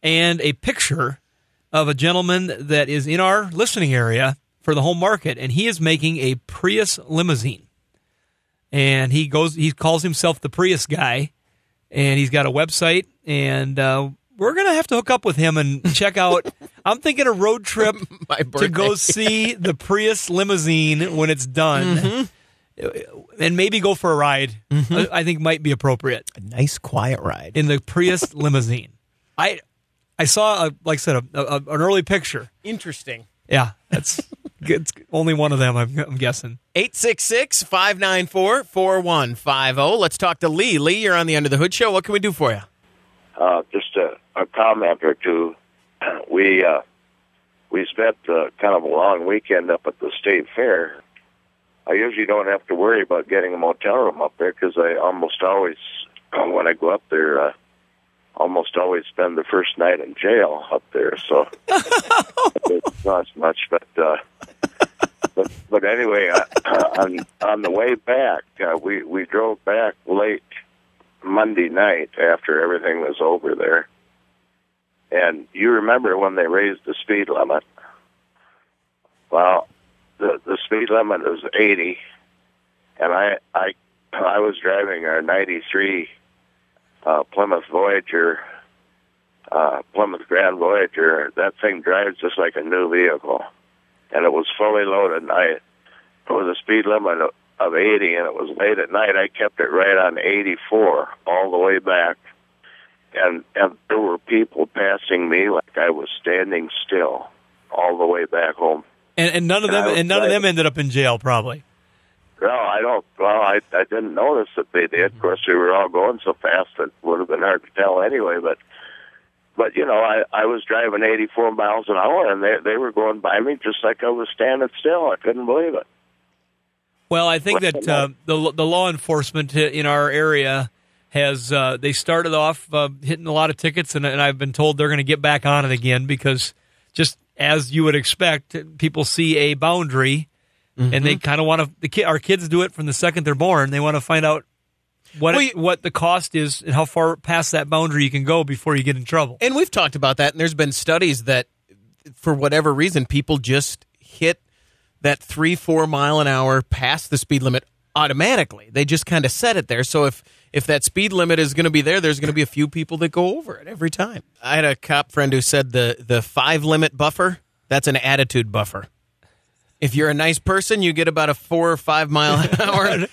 and a picture of a gentleman that is in our listening area for the home market, and he is making a Prius limousine. And he calls himself the Prius guy, and he's got a website, and we're going to have to hook up with him and check out. I'm thinking a road trip to go see the Prius limousine when it's done, and maybe go for a ride. I think might be appropriate. A nice, quiet ride in the Prius limousine. I saw, like I said, an early picture. Interesting. Yeah, it's only one of them, I'm guessing. 866-594-4150. Let's talk to Lee. Lee, you're on the Under the Hood Show. What can we do for you? Just a comment or two. We spent kind of a long weekend up at the state fair. I usually don't have to worry about getting a motel room up there because I almost always, when I go up there, almost always spend the first night in jail up there. So it's not as much, but anyway, on the way back, we drove back late Monday night after everything was over there. And you remember when they raised the speed limit? Well, the speed limit was 80, and I was driving our 93 Plymouth Voyager, Plymouth Grand Voyager. That thing drives just like a new vehicle, and it was fully loaded. And it was a speed limit of 80, and it was late at night. I kept it right on 84 all the way back, and there were people passing me like I was standing still all the way back home. And none of them ended up in jail, probably. No, I don't. Well, I didn't notice that they did. Of course, we were all going so fast that it would have been hard to tell anyway. But you know, I was driving 84 miles an hour, and they were going by me just like I was standing still. I couldn't believe it. Well, I think that the law enforcement in our area has they started off hitting a lot of tickets, and I've been told they're going to get back on it again because just as you would expect, people see a boundary. And they kind of want to. Our kids do it from the second they're born. They want to find out what the cost is and how far past that boundary you can go before you get in trouble. And we've talked about that. And there's been studies that, for whatever reason, people just hit that 3-4 mile an hour past the speed limit automatically. They just kind of set it there. So if that speed limit is going to be there's going to be a few people that go over it every time. I had a cop friend who said the 5 limit buffer, that's an attitude buffer. If you're a nice person, you get about a 4 or 5 mile an hour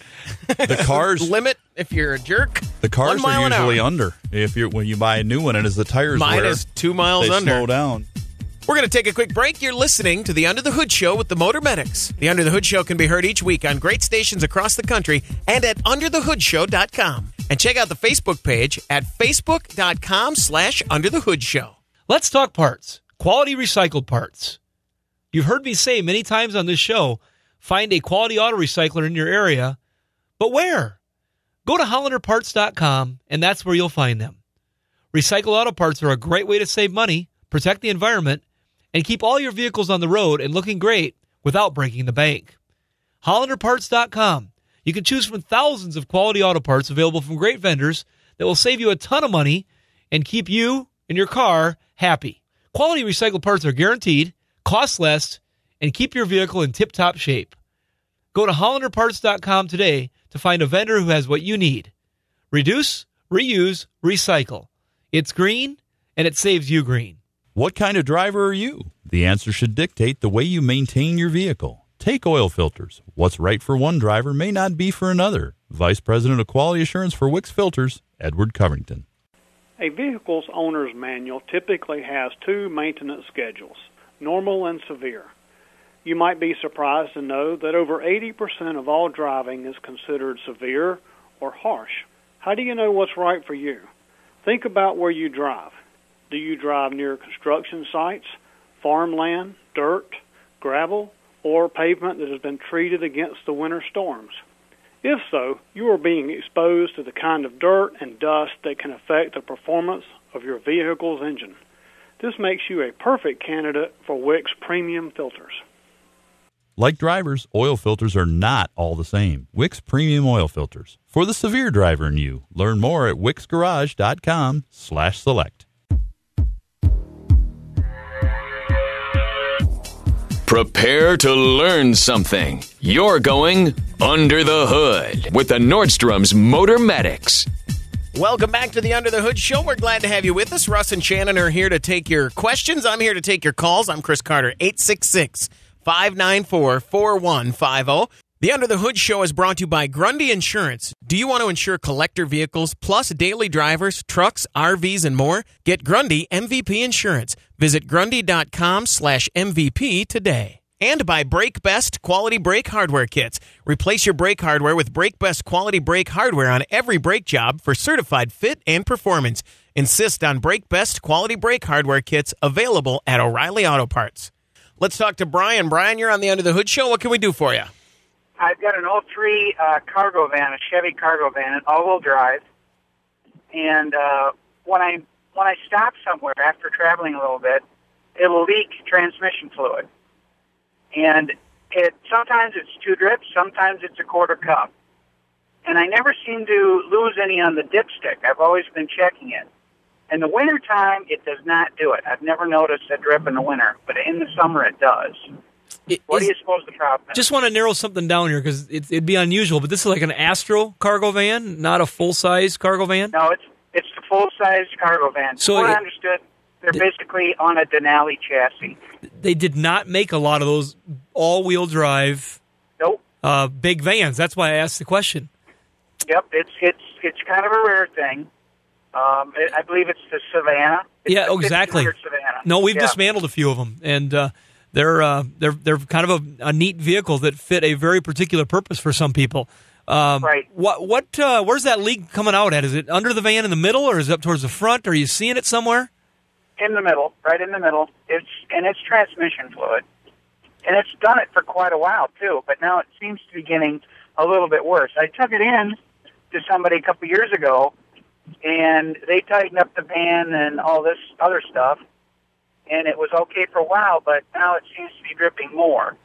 the cars limit. If you're a jerk, the cars 1 mile are usually an hour. under. When you buy a new one and as the tires mine wear, is 2 miles they under. slow down. We're going to take a quick break. You're listening to the Under the Hood Show with the Motor Medics. The Under the Hood Show can be heard each week on great stations across the country and at underthehoodshow.com. And check out the Facebook page at facebook.com/underthehoodshow. Let's talk parts. Quality recycled parts. You've heard me say many times on this show, find a quality auto recycler in your area. But where? Go to hollanderparts.com, and that's where you'll find them. Recycled auto parts are a great way to save money, protect the environment, and keep all your vehicles on the road and looking great without breaking the bank. hollanderparts.com. You can choose from thousands of quality auto parts available from great vendors that will save you a ton of money and keep you and your car happy. Quality recycled parts are guaranteed, cost less, and keep your vehicle in tip-top shape. Go to hollanderparts.com today to find a vendor who has what you need. Reduce, reuse, recycle. It's green, and it saves you green. What kind of driver are you? The answer should dictate the way you maintain your vehicle. Take oil filters. What's right for one driver may not be for another. Vice President of Quality Assurance for Wix Filters, Edward Covington. A vehicle's owner's manual typically has 2 maintenance schedules, normal and severe. You might be surprised to know that over 80% of all driving is considered severe or harsh. How do you know what's right for you? Think about where you drive. Do you drive near construction sites, farmland, dirt, gravel, or pavement that has been treated against the winter storms? If so, you are being exposed to the kind of dirt and dust that can affect the performance of your vehicle's engine. This makes you a perfect candidate for Wix Premium Filters. Like drivers, oil filters are not all the same. Wix Premium Oil Filters. For the severe driver in you, learn more at wixgarage.com/select. Prepare to learn something. You're going under the hood with the Nordstrom's Motor Medics. Welcome back to the Under the Hood Show. We're glad to have you with us. Russ and Shannon are here to take your questions. I'm here to take your calls. I'm Chris Carter, 866-594-4150. The Under the Hood Show is brought to you by Grundy Insurance. Do you want to insure collector vehicles, plus daily drivers, trucks, RVs, and more? Get Grundy MVP Insurance. Visit Grundy.com/MVP today. And by Brake Best Quality Brake Hardware Kits. Replace your brake hardware with Brake Best Quality Brake Hardware on every brake job for certified fit and performance. Insist on Brake Best Quality Brake Hardware Kits available at O'Reilly Auto Parts. Let's talk to Brian. Brian, you're on the Under the Hood Show. What can we do for you? I've got an 03 cargo van, a Chevy cargo van, an all-wheel drive. And when I stop somewhere after traveling a little bit, it'll leak transmission fluid. And sometimes it's 2 drips, sometimes it's a 1/4 cup. And I never seem to lose any on the dipstick. I've always been checking it. In the wintertime, it does not do it. I've never noticed a drip in the winter, but in the summer it does. What do you suppose the problem is? Just want to narrow something down here because it'd be unusual, but this is like an Astro cargo van, not a full-size cargo van? No, it's the full-size cargo van. So I understood, they're basically on a Denali chassis. They did not make a lot of those all-wheel drive big vans. That's why I asked the question. Yep, it's kind of a rare thing. I believe it's the Savannah. Yeah, exactly. Savannah. No, we've dismantled a few of them, and they're kind of a neat vehicle that fit a very particular purpose for some people. Right. Where's that leak coming out at? Is it under the van in the middle, or is it up towards the front? Are you seeing it somewhere? In the middle, right in the middle. It's transmission fluid, and it's done it for quite a while too. But now it seems to be getting a little bit worse. I took it in to somebody a couple years ago, and they tightened up the van and all this other stuff, and it was okay for a while. But now it seems to be dripping more.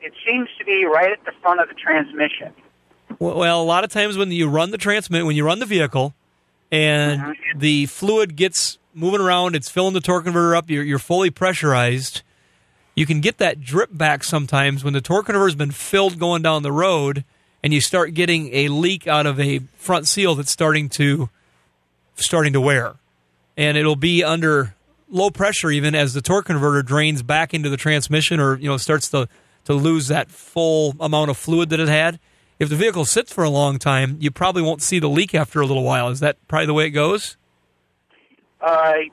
It seems to be right at the front of the transmission. Well, a lot of times when you run the vehicle, and the fluid gets moving around, it's filling the torque converter up, you're fully pressurized, you can get that drip back sometimes when the torque converter's been filled going down the road, and you start getting a leak out of a front seal that's starting to wear. And it'll be under low pressure even as the torque converter drains back into the transmission or starts to lose that full amount of fluid that it had. If the vehicle sits for a long time, you probably won't see the leak after a little while. Is that probably the way it goes? Right.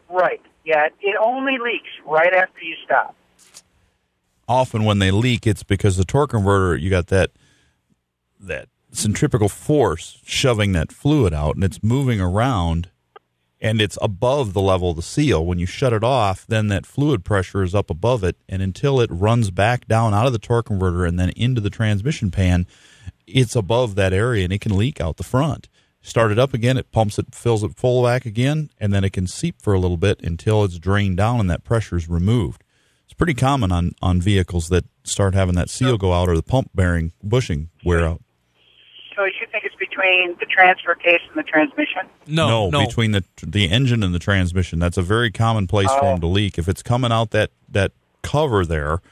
Yeah, it only leaks right after you stop. Often when they leak, it's because the torque converter, you got that centrifugal force shoving that fluid out, and it's moving around, and it's above the level of the seal. When you shut it off, then that fluid pressure is up above it, and until it runs back down out of the torque converter and then into the transmission pan, it's above that area, and it can leak out the front. Start it up again, it pumps it, fills it full back again, and then it can seep for a little bit until it's drained down and that pressure is removed. It's pretty common on vehicles that start having that seal go out or the pump bearing bushing wear out. So you think it's between the transfer case and the transmission? No. Between the engine and the transmission. That's a very common place for them to leak. If it's coming out that cover there,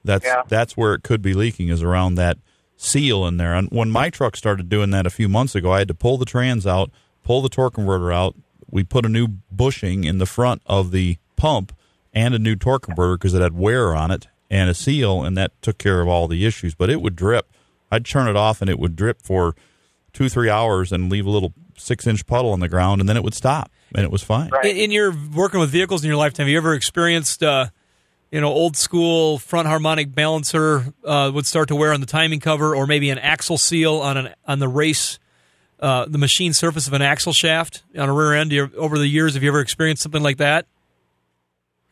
that's where it could be leaking, is around that seal in there. And when my truck started doing that a few months ago, I had to pull the trans out, pull the torque converter out. We put a new bushing in the front of the pump and a new torque converter because it had wear on it and a seal, and that took care of all the issues. But it would drip. I'd turn it off, and it would drip for 2-3 hours and leave a little 6-inch puddle on the ground, and then it would stop, and it was fine. Right. In your working with vehicles in your lifetime, have you ever experienced old school front harmonic balancer would start to wear on the timing cover, or maybe an axle seal on the race, the machine surface of an axle shaft on a rear end? Over the years, have you ever experienced something like that?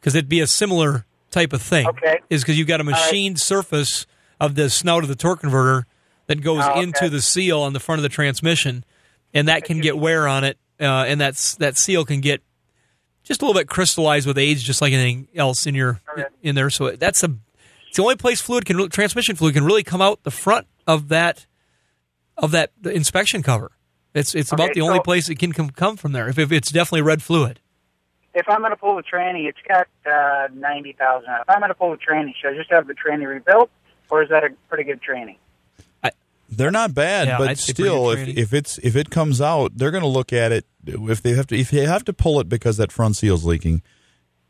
Because it'd be a similar type of thing. Okay. Is because you've got a machined surface of the snout of the torque converter that goes into the seal on the front of the transmission, and that can get wear on it, and that seal can get just a little bit crystallized with age, just like anything else in there. So it's the only place transmission fluid can really come out the front of that inspection cover. It's about the only place it can come from there. If it's definitely red fluid. If I'm going to pull the tranny, it's got 90,000 on it. If I'm going to pull the tranny, should I just have the tranny rebuilt, or is that a pretty good tranny? They're not bad, but still, if it comes out, they're going to look at it. If they have to pull it because that front seal's leaking,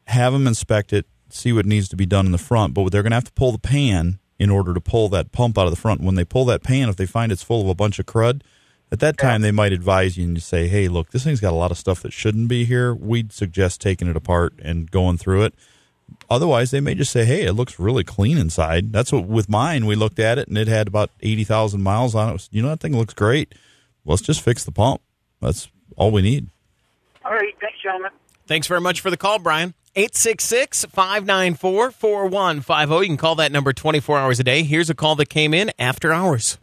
have them inspect it, see what needs to be done in the front. But they're going to have to pull the pan in order to pull that pump out of the front. When they pull that pan, if they find it's full of a bunch of crud, at that time they might advise you and say, "Hey, look, this thing's got a lot of stuff that shouldn't be here. We'd suggest taking it apart and going through it." Otherwise, they may just say, "Hey, it looks really clean inside." That's what with mine. We looked at it, and it had about 80,000 miles on it. That thing looks great. Let's just fix the pump. That's all we need. All right. Thanks, gentlemen. Thanks very much for the call, Brian. 866-594-4150. You can call that number 24 hours a day. Here's a call that came in after hours.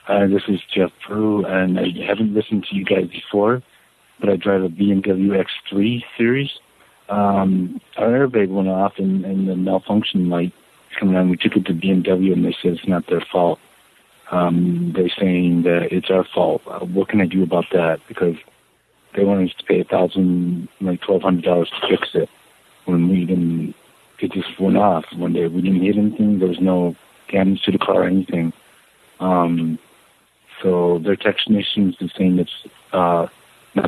This is Jeff Prue, and I haven't listened to you guys before, but I drive a BMW X3 series. Our airbag went off, and the malfunction light is coming on. We took it to BMW, and they said it's not their fault. They're saying that it's our fault. What can I do about that? Because they wanted us to pay $1,200 to fix it. When it just went off one day. We didn't hit anything. There was no damage to the car or anything. So their technicians are saying it's not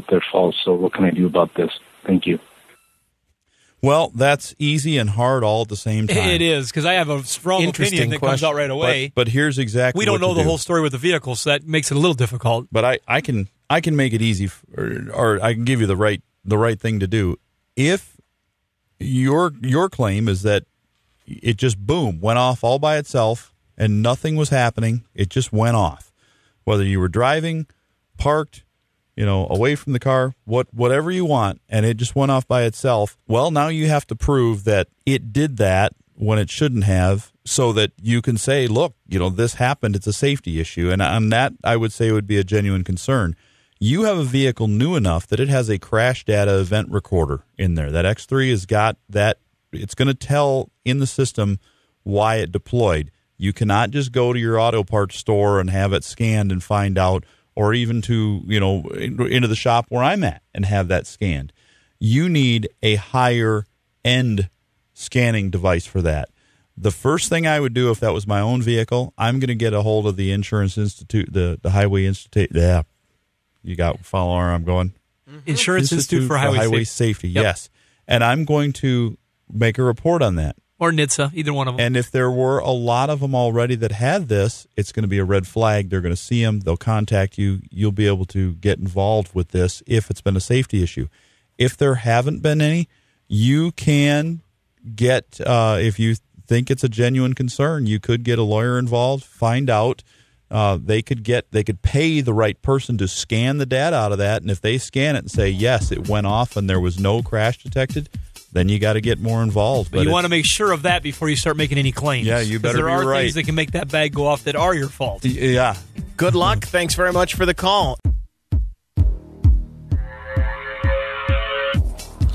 their fault. So what can I do about this? Thank you. Well, that's easy and hard all at the same time. It is, because I have a strong opinion that comes out right away. But here's exactly we don't know the whole story with the vehicle, so that makes it a little difficult. But I can make it easy, or I can give you the right thing to do. If your claim is that it just went off all by itself and nothing was happening, it just went off. Whether you were driving, parked, away from the car, whatever you want, and it just went off by itself, well, now you have to prove that it did that when it shouldn't have, so that you can say, look, this happened, it's a safety issue. And on that, I would say it would be a genuine concern. You have a vehicle new enough that it has a crash data event recorder in there. That X3 has got that. It's going to tell in the system why it deployed. You cannot just go to your auto parts store and have it scanned and find out, or even to, into the shop where I'm at and have that scanned. You need a higher end scanning device for that. the first thing I would do if that was my own vehicle, I'm going to get a hold of the Insurance Institute, the Highway Institute. Yeah, you got follow where I'm going. Insurance Institute for Highway Safety. Yep. Yes, and I'm going to make a report on that. Or NHTSA, either one of them. And if there were a lot of them already that had this, it's going to be a red flag. They're going to see them. They'll contact you. You'll be able to get involved with this if it's been a safety issue. If there haven't been any, you can get, if you think it's a genuine concern, you could get a lawyer involved, find out. They could pay the right person to scan the data out of that, and if they scan it and say, yes, it went off and there was no crash detected, then you got to get more involved. But you want to make sure of that before you start making any claims. Yeah, you better be right. There are right. things that can make that bag go off that are your fault. Yeah. Good luck. Thanks very much for the call.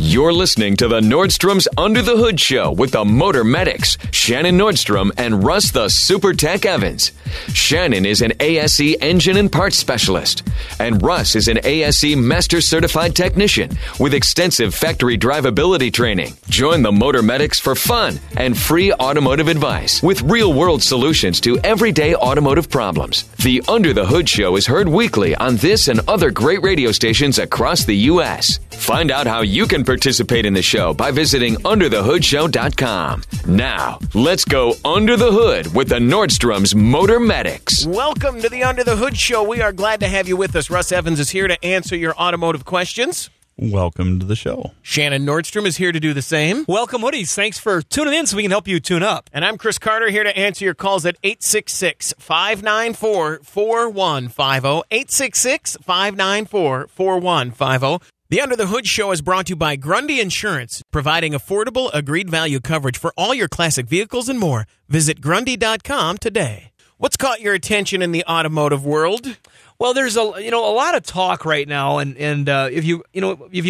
You're listening to the Nordstrom's Under the Hood Show with the Motor Medics, Shannon Nordstrom and Russ the Super Tech Evans. Shannon is an ASE engine and parts specialist, and Russ is an ASE Master Certified Technician with extensive factory drivability training. Join the Motor Medics for fun and free automotive advice with real-world solutions to everyday automotive problems. The Under the Hood Show is heard weekly on this and other great radio stations across the U.S. Find out how you can participate in the show by visiting underthehoodshow.com. Now, let's go under the hood with the Nordstrom's Motor Medics. Welcome to the Under the Hood Show. We are glad to have you with us. Russ Evans is here to answer your automotive questions. Welcome to the show. Shannon Nordstrom is here to do the same. Welcome, Hoodies. Thanks for tuning in so we can help you tune up. And I'm Chris Carter, here to answer your calls at 866-594-4150. 866-594-4150. The Under the Hood Show is brought to you by Grundy Insurance, providing affordable, agreed value coverage for all your classic vehicles and more. Visit Grundy.com today. What's caught your attention in the automotive world? Well, there's a lot of talk right now, and if you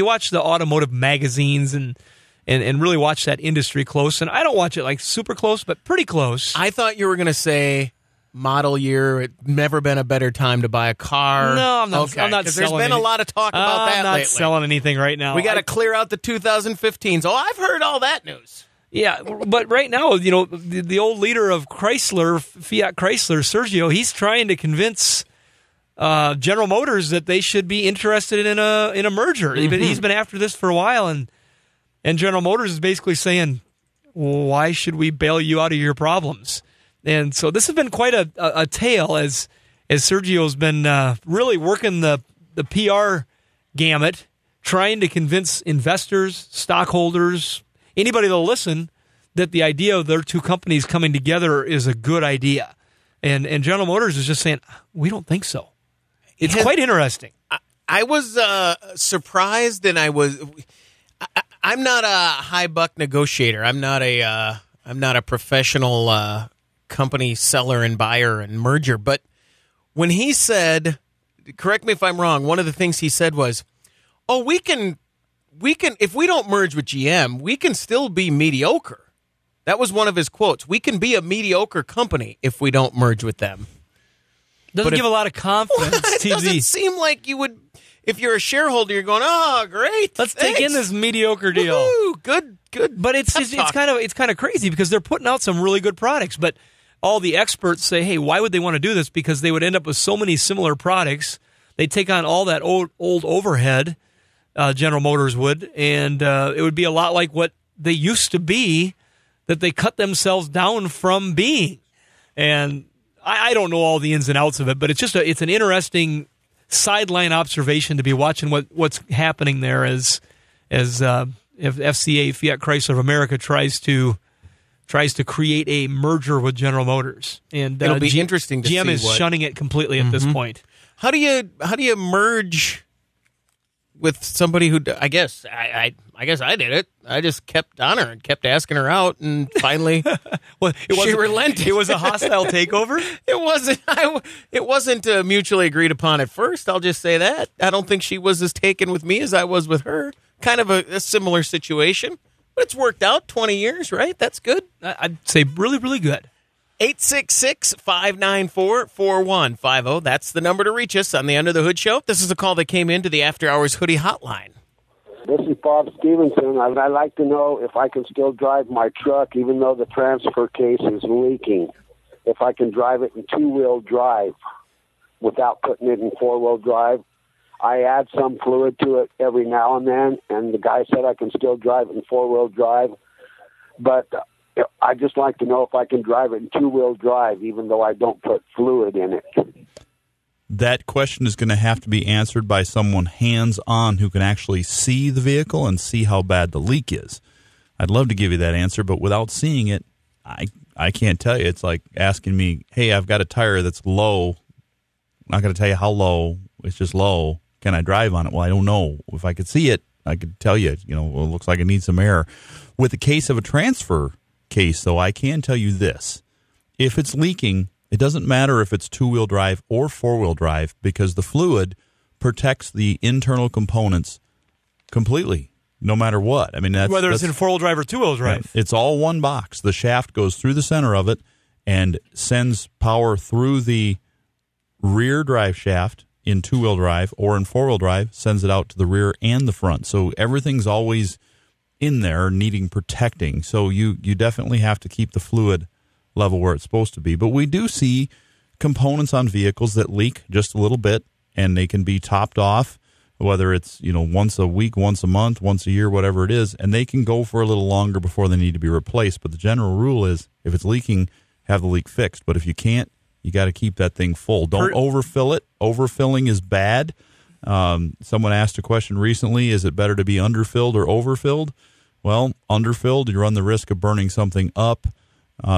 watch the automotive magazines and really watch that industry close, and I don't watch it like super close, but pretty close. I thought you were going to say model year. It's never been a better time to buy a car. No, I'm not. Okay, I'm not. There's been a lot of talk about that I'm not lately. selling anything right now. We got to clear out the 2015s. Oh, I've heard all that news. Yeah, but right now, the old leader of Chrysler, Fiat Chrysler, Sergio, he's trying to convince General Motors that they should be interested in a merger. Mm-hmm. He's been after this for a while, and General Motors is basically saying, why should we bail you out of your problems? And so this has been quite a tale as Sergio's been really working the PR gamut, trying to convince investors, stockholders, anybody that'll listen, that the idea of their two companies coming together is a good idea. And General Motors is just saying, we don't think so. It's quite interesting. I was surprised, and I'm not a high buck negotiator. I'm not a professional company seller and buyer and merger. But when he said, correct me if I'm wrong, one of the things he said was, "Oh, we can if we don't merge with GM, we can still be mediocre." That was one of his quotes. We can be a mediocre company if we don't merge with them. Doesn't give a lot of confidence. It doesn't seem like you would. If you're a shareholder, you're going, "Oh, great! Let's take in this mediocre deal." Woo-hoo, good. But it's kind of crazy because they're putting out some really good products. But all the experts say, "Hey, why would they want to do this?" Because they would end up with so many similar products. They take on all that old overhead. General Motors would, and it would be a lot like what they used to be, that they cut themselves down from being. And I don't know all the ins and outs of it, but it's an interesting sideline observation to be watching what's happening there as if FCA, Fiat Chrysler of America, tries to create a merger with General Motors. And it'll be interesting to see. GM is shunning it completely at this point. How do you merge with somebody who, I guess I did it. I just kept on her and kept asking her out, and finally, she relented. It was a hostile takeover. It wasn't mutually agreed upon at first. I'll just say that. I don't think she was as taken with me as I was with her. Kind of a similar situation, but it's worked out. 20 years, right? That's good. I'd say really, really good. 866-594-4150. That's the number to reach us on the Under the Hood Show. This is a call that came into the After Hours Hoodie Hotline. This is Bob Stevenson. I'd like to know if I can still drive my truck even though the transfer case is leaking. If I can drive it in two-wheel drive without putting it in four-wheel drive. I add some fluid to it every now and then, and the guy said I can still drive it in four-wheel drive. But I'd just like to know if I can drive it in two-wheel drive even though I don't put fluid in it. That question is going to have to be answered by someone hands-on who can actually see the vehicle and see how bad the leak is. I'd love to give you that answer, but without seeing it, I can't tell you. It's like asking me, hey, I've got a tire that's low. I'm not going to tell you how low. It's just low. Can I drive on it? Well, I don't know. If I could see it, I could tell you, well, it looks like it needs some air. With the case of a transfer case, though, I can tell you this. If it's leaking, it doesn't matter if it's two-wheel drive or four-wheel drive because the fluid protects the internal components completely, no matter what. I mean, whether it's in four-wheel drive or two-wheel drive. It's all one box. The shaft goes through the center of it and sends power through the rear drive shaft in two-wheel drive, or in four-wheel drive, sends it out to the rear and the front. So everything's always in there needing protecting. So you definitely have to keep the fluid level where it's supposed to be. But we do see components on vehicles that leak just a little bit, and they can be topped off, whether it's once a week, once a month, once a year, whatever it is, and they can go for a little longer before they need to be replaced. But the general rule is if it's leaking, have the leak fixed. But if you can't, you got to keep that thing full. Don't overfill it. Overfilling is bad. Someone asked a question recently, is it better to be underfilled or overfilled? Well, underfilled, you run the risk of burning something up,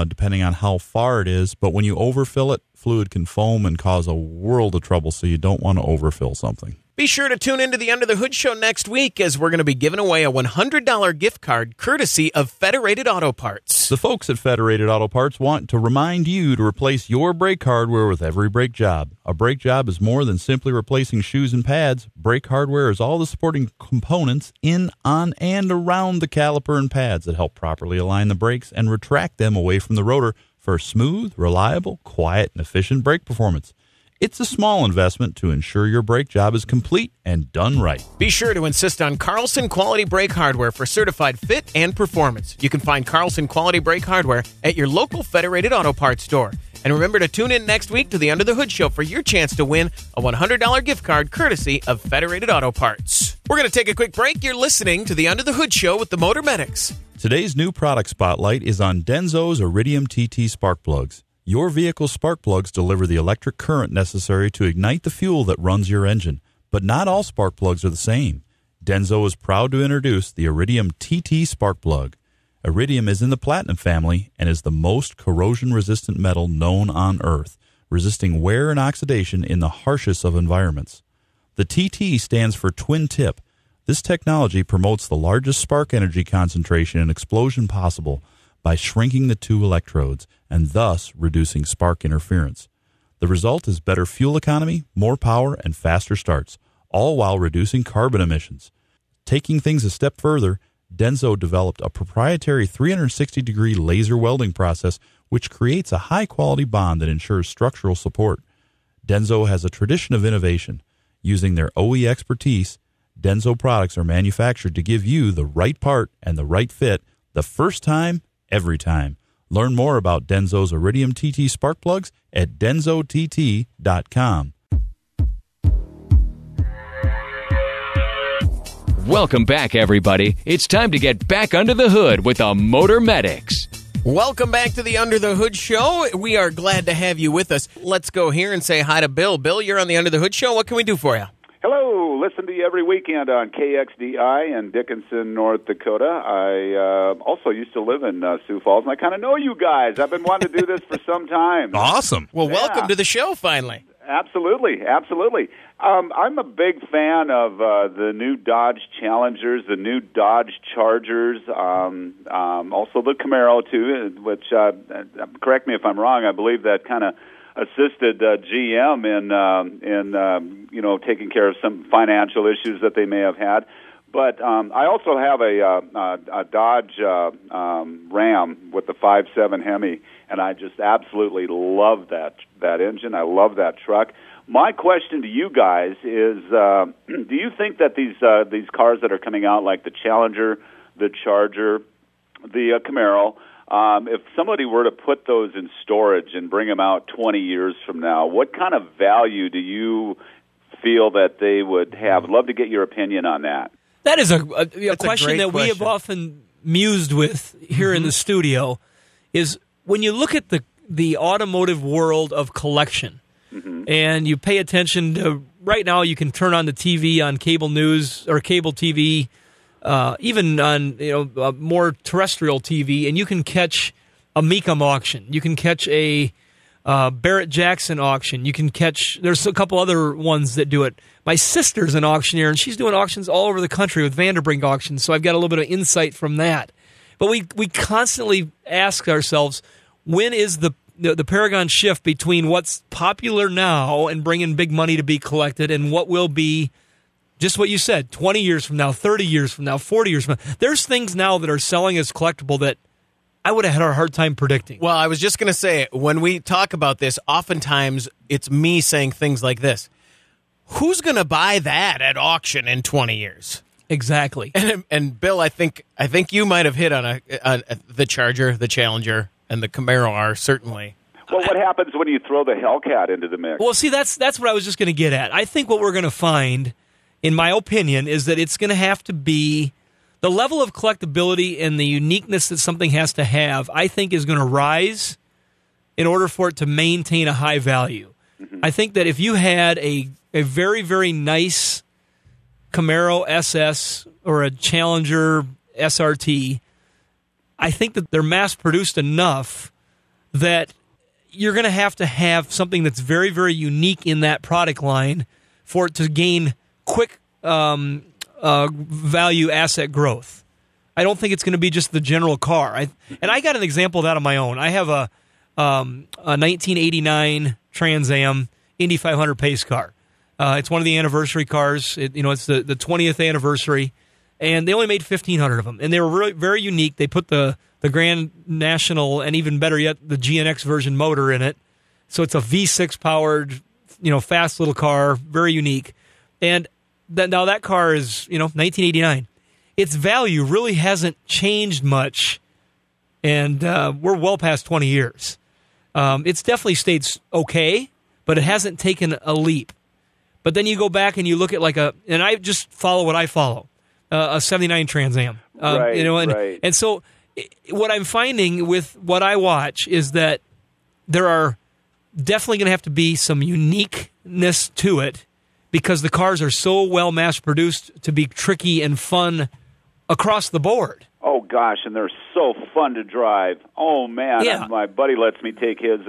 depending on how far it is. But when you overfill it, fluid can foam and cause a world of trouble, so you don't want to overfill something. Be sure to tune into the Under the Hood Show next week as we're going to be giving away a $100 gift card courtesy of Federated Auto Parts. The folks at Federated Auto Parts want to remind you to replace your brake hardware with every brake job. A brake job is more than simply replacing shoes and pads. Brake hardware is all the supporting components in, on, and around the caliper and pads that help properly align the brakes and retract them away from the rotor for smooth, reliable, quiet, and efficient brake performance. It's a small investment to ensure your brake job is complete and done right. Be sure to insist on Carlson Quality Brake Hardware for certified fit and performance. You can find Carlson Quality Brake Hardware at your local Federated Auto Parts store. And remember to tune in next week to the Under the Hood Show for your chance to win a $100 gift card courtesy of Federated Auto Parts. We're going to take a quick break. You're listening to the Under the Hood Show with the Motor Medics. Today's new product spotlight is on Denso's Iridium TT spark plugs. Your vehicle's spark plugs deliver the electric current necessary to ignite the fuel that runs your engine. But not all spark plugs are the same. Denso is proud to introduce the Iridium TT spark plug. Iridium is in the platinum family and is the most corrosion-resistant metal known on Earth, resisting wear and oxidation in the harshest of environments. The TT stands for twin tip. This technology promotes the largest spark energy concentration and explosion possible by shrinking the two electrodes and thus reducing spark interference. The result is better fuel economy, more power, and faster starts, all while reducing carbon emissions. Taking things a step further, Denso developed a proprietary 360-degree laser welding process which creates a high-quality bond that ensures structural support. Denso has a tradition of innovation. Using their OE expertise, Denso products are manufactured to give you the right part and the right fit the first time, every time. Learn more about Denso's Iridium TT spark plugs at denzott.com. Welcome back, everybody. It's time to get back under the hood with the Motor Medics. Welcome back to the Under the Hood Show. We are glad to have you with us. Let's go here and say hi to Bill. Bill, you're on the Under the Hood Show. What can we do for you? Hello. Listen to you every weekend on KXDI in Dickinson, North Dakota. I also used to live in Sioux Falls, and I kind of know you guys. I've been wanting to do this for some time. Awesome. Well, welcome to the show, finally. Absolutely. I'm a big fan of the new Dodge Challengers, the new Dodge Chargers, also the Camaro, too, which, correct me if I'm wrong, I believe that kind of assisted GM in taking care of some financial issues that they may have had. But I also have a Dodge Ram with the 5.7 Hemi, and I just absolutely love that engine. I love that truck. My question to you guys is, do you think that these cars that are coming out, like the Challenger, the Charger, the Camaro, if somebody were to put those in storage and bring them out 20 years from now, what kind of value do you feel that they would have? I'd love to get your opinion on that. That is a question that we have often mused with here in the studio, is when you look at the automotive world of collection, and you pay attention to, right now you can turn on the TV on cable news or cable TV, even on more terrestrial TV, and you can catch a Mecum auction. You can catch a Barrett-Jackson auction. You can catch, there's a couple other ones that do it. My sister's an auctioneer, and she's doing auctions all over the country with Vanderbrink auctions, so I've got a little bit of insight from that. But we constantly ask ourselves, when is the paragon shift between what's popular now and bringing big money to be collected and what will be, just what you said, 20 years from now, 30 years from now, 40 years from now. There's things now that are selling as collectible that I would have had a hard time predicting. Well, I was just going to say, when we talk about this, oftentimes it's me saying things like this. Who's going to buy that at auction in 20 years? Exactly. And Bill, I think you might have hit on the Charger, the Challenger, and the Camaro are certainly. Well, what happens when you throw the Hellcat into the mix? Well, see, that's what I was just going to get at. I think what we're going to find, in my opinion, is that it's going to have to be the level of collectability and the uniqueness that something has to have, I think, is going to rise in order for it to maintain a high value. I think that if you had a very, very nice Camaro SS or a Challenger SRT, I think that they're mass-produced enough that you're going to have something that's very, very unique in that product line for it to gain quick value asset growth. I don't think it's going to be just the general car. And I got an example of that on my own. I have a 1989 Trans Am Indy 500 pace car. It's one of the anniversary cars. It's the 20th anniversary, and they only made 1,500 of them, and they were really very unique. They put the Grand National and even better yet the GNX version motor in it, so it's a V6 powered, fast little car, very unique. And now that car is 1989. Its value really hasn't changed much, and we're well past 20 years. It's definitely stayed okay, but it hasn't taken a leap. But then you go back and you look at and I just follow what I follow, a 79 Trans Am. Right. And so what I'm finding with what I watch is that there are definitely going to have to be some uniqueness to it because the cars are so well mass-produced to be tricky and fun across the board. Oh, gosh, and they're so fun to drive. Oh, man. Yeah. My buddy lets me take his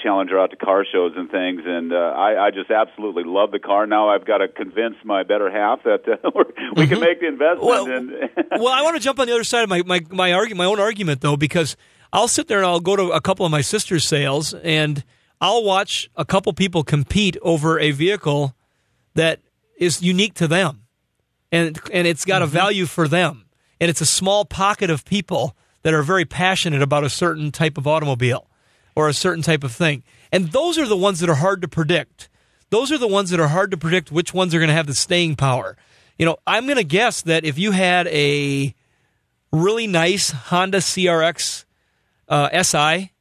Challenger out to car shows and things, and I just absolutely love the car. Now I've got to convince my better half that we can make the investment. Well, I want to jump on the other side of my own argument, though, because I'll sit there and I'll go to a couple of my sister's sales, and I'll watch a couple people compete over a vehicle that is unique to them, and it's got a value for them, and it's a small pocket of people that are very passionate about a certain type of automobile or a certain type of thing. And those are the ones that are hard to predict. Those are the ones that are hard to predict which ones are going to have the staying power. I'm going to guess that if you had a really nice Honda CRX SI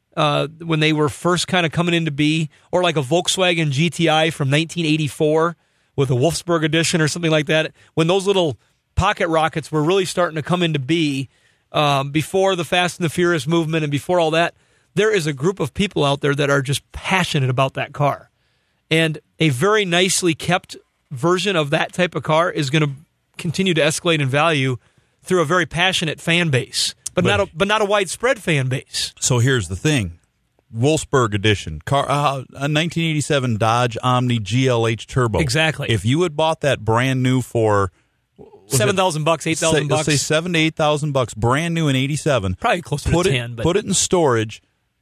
when they were first kind of coming into be, or like a Volkswagen GTI from 1984 with a Wolfsburg edition or something like that, when those little pocket rockets were really starting to come into be, before the Fast and the Furious movement and before all that, there is a group of people out there that are just passionate about that car. And a very nicely kept version of that type of car is going to continue to escalate in value through a very passionate fan base, but not a widespread fan base. So here's the thing. Wolfsburg edition, car, a 1987 Dodge Omni GLH Turbo. Exactly. If you had bought that brand new for $7,000, $8,000, let's say $7,000 to $8,000, brand new in '87, probably closer to 10. Put it in storage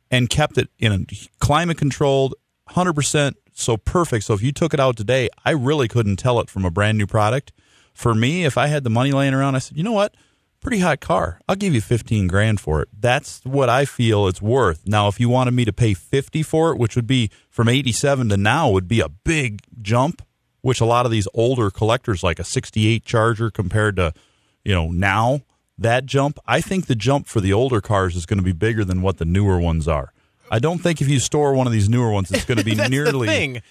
and kept it in a climate controlled, 100%, so perfect. So if you took it out today, I really couldn't tell it from a brand new product. For me, if I had the money laying around, I said, you know what? pretty hot car. I'll give you $15,000 for it. That's what I feel it's worth. Now, if you wanted me to pay $50,000 for it, which would be from 87 to now, would be a big jump, which a lot of these older collectors, like a 68 Charger compared to, now, that jump, I think the jump for the older cars is going to be bigger than what the newer ones are. I don't think if you store one of these newer ones, it's going to be nearly the thing.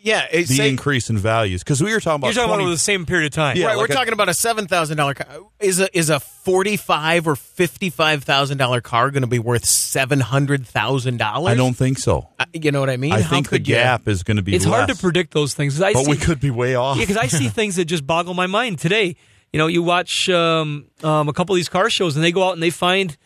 Yeah, the increase in values, because we were talking about. You're talking about over the same period of time, yeah, right? Like we're talking about a $7,000 car. Is a $45,000 or $55,000 car going to be worth $700,000? I don't think so. You know what I mean? I think the gap is going to be. It's hard to predict those things. But we could be way off. Yeah, because I see things that just boggle my mind today. You watch a couple of these car shows, and they go out and they find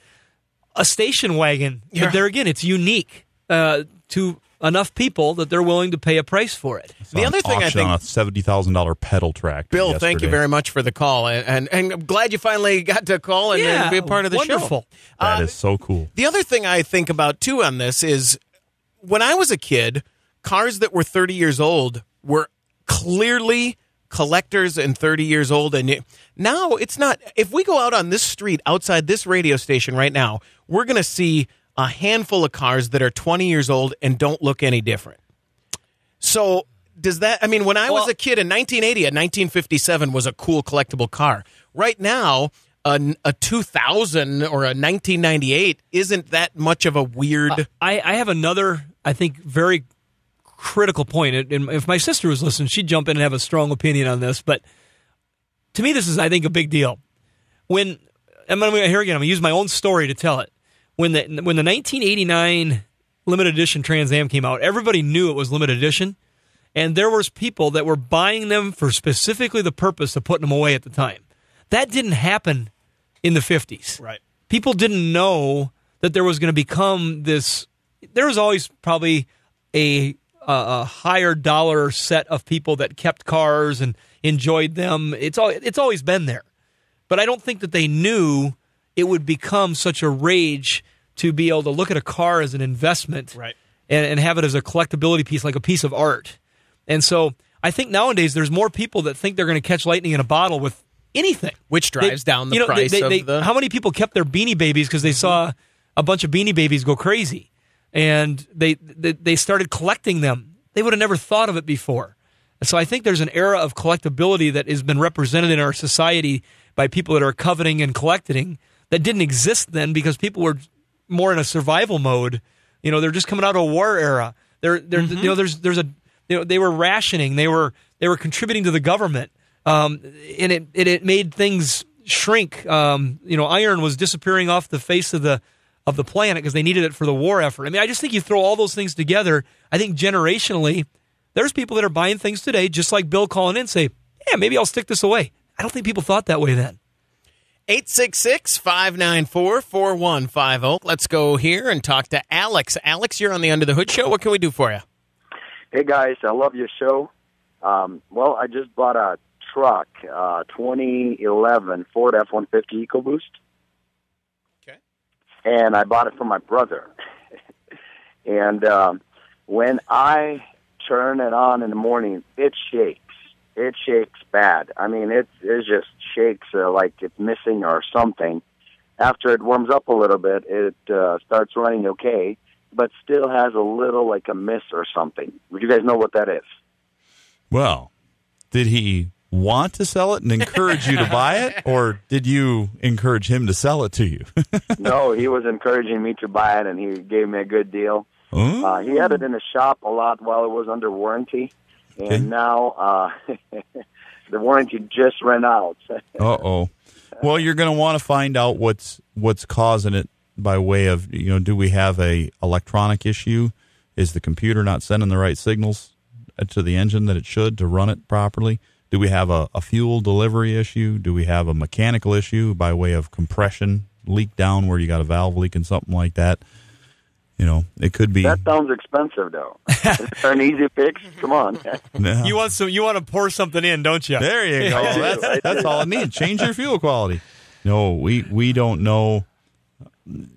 a station wagon. Yeah. But there again, it's unique to enough people that they're willing to pay a price for it. The other thing I think on a $70,000 pedal track. Bill, yesterday. thank you very much for the call, and I'm glad you finally got to call and be a part of the wonderful. show. That is so cool. The other thing I think about too on this is when I was a kid, cars that were 30 years old were clearly collectors and 30 years old, and now it's not. If we go out on this street outside this radio station right now, we're going to see a handful of cars that are 20 years old and don't look any different. So does that, when I was a kid in 1980, a 1957 was a cool collectible car. Right now, a 2000 or a 1998 isn't that much of a weird. I have another, I think, very critical point. And if my sister was listening, she'd jump in and have a strong opinion on this. But to me, this is, I think, a big deal. I'm going to use my own story to tell it. When the 1989 limited edition Trans Am came out, everybody knew it was limited edition, and there was people that were buying them for specifically the purpose of putting them away at the time. That didn't happen in the 50s. Right. People didn't know that there was going to become this. There was always probably a higher dollar set of people that kept cars and enjoyed them. It's always been there, but I don't think that they knew it would become such a rage to be able to look at a car as an investment, right, and have it as a collectability piece, like a piece of art. And so I think nowadays there's more people that think they're going to catch lightning in a bottle with anything. Which drives down the price of the... How many people kept their Beanie Babies because they saw a bunch of Beanie Babies go crazy, and they started collecting them? They would have never thought of it before. And so I think there's an era of collectability that has been represented in our society by people that are coveting and collecting that didn't exist then because people were more in a survival mode. They're just coming out of a war era. They were rationing. They were contributing to the government, and it made things shrink. Iron was disappearing off the face of the planet because they needed it for the war effort. I just think you throw all those things together. I think generationally, there's people that are buying things today, just like Bill calling in, say, "Yeah, maybe I'll stick this away." I don't think people thought that way then. 866-594-4150. Let's go here and talk to Alex. Alex, you're on the Under the Hood Show. What can we do for you? Hey, guys. I love your show. I just bought a truck, 2011 Ford F-150 EcoBoost. Okay. And I bought it for my brother. And when I turn it on in the morning, it shakes. It shakes bad. It just shakes like it's missing or something. After it warms up a little bit, it starts running okay, but still has a little like a miss or something. Would you guys know what that is? Well, did he want to sell it and encourage you to buy it, or did you encourage him to sell it to you? No, he was encouraging me to buy it, and he gave me a good deal. Oh. He had it in the shop a lot while it was under warranty. And now the warranty just ran out. Uh-oh. Well, you're going to want to find out what's causing it by way of, do we have a electronic issue? Is the computer not sending the right signals to the engine that it should to run it properly? Do we have a fuel delivery issue? Do we have a mechanical issue by way of compression leak down where you got a valve leak and something like that? It could be. That sounds expensive, though. Is there an easy fix? Come on. No. You want to pour something in, don't you? There you go. That's all it needs. Change your fuel quality. No, we don't know.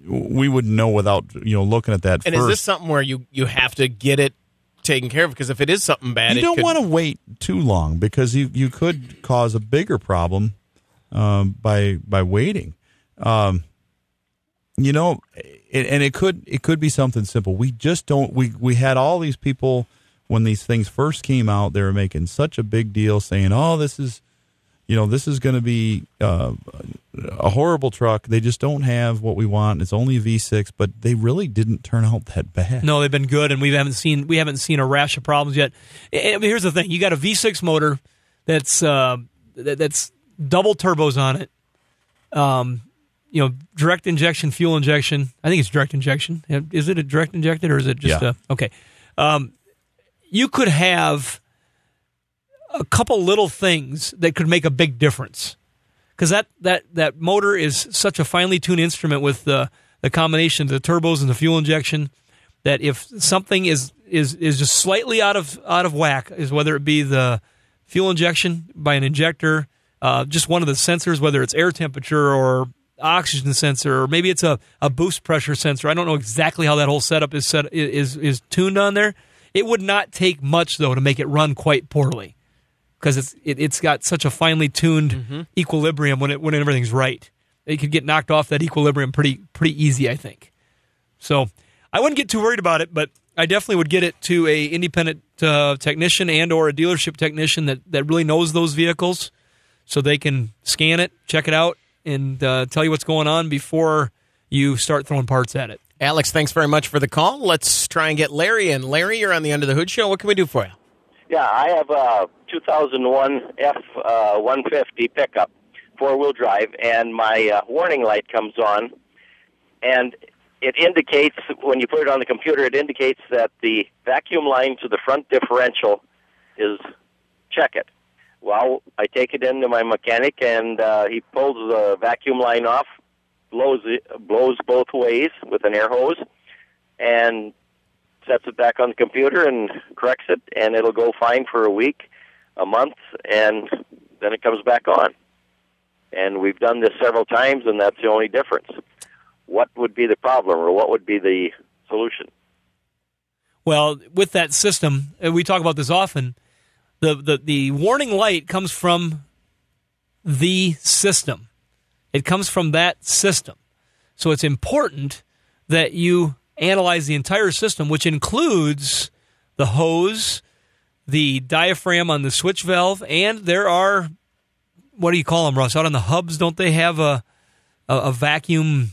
We wouldn't know without looking at that. And first. Is this something where you have to get it taken care of? Because if it is something bad, you don't want to wait too long because you could cause a bigger problem by waiting. You know, and it could be something simple. We just don't. We had all these people when these things first came out. They were making such a big deal, saying, "Oh, this is going to be a horrible truck. They just don't have what we want. It's only a V6," but they really didn't turn out that bad. No, they've been good, and we haven't seen a rash of problems yet. And here's the thing: you got a V6 motor that's double turbos on it. Direct injection, fuel injection. I think it's direct injection. Is it a direct injected or is it just okay? You could have a couple little things that could make a big difference, because that motor is such a finely tuned instrument with the combination of the turbos and the fuel injection, that if something is just slightly out of whack, is whether it be the fuel injection by an injector, just one of the sensors, whether it's air temperature or oxygen sensor, or maybe it's a boost pressure sensor. I don't know exactly how that whole setup is tuned on there. It would not take much, though, to make it run quite poorly, because it's got such a finely tuned equilibrium when everything's right. It could get knocked off that equilibrium pretty easy, I think. So I wouldn't get too worried about it, but I definitely would get it to a independent technician and or a dealership technician that really knows those vehicles, so they can scan it, check it out, and tell you what's going on before you start throwing parts at it. Alex, thanks very much for the call. Let's try and get Larry in. Larry, you're on the Under the Hood Show. What can we do for you? Yeah, I have a 2001 F-150 pickup, four-wheel drive, and my warning light comes on, and it indicates, when you put it on the computer, it indicates that the vacuum line to the front differential is check it. Well, I take it into my mechanic, and he pulls the vacuum line off, blows both ways with an air hose, and sets it back on the computer and corrects it, and it'll go fine for a week, a month, and then it comes back on. And we've done this several times, and that's the only difference. What would be the problem, or what would be the solution? Well, with that system, and we talk about this often, the warning light comes from the system. It comes from that system. So it's important that you analyze the entire system, which includes the hose, the diaphragm on the switch valve, and there are, what do you call them, Russ? Out on the hubs, don't they have a vacuum?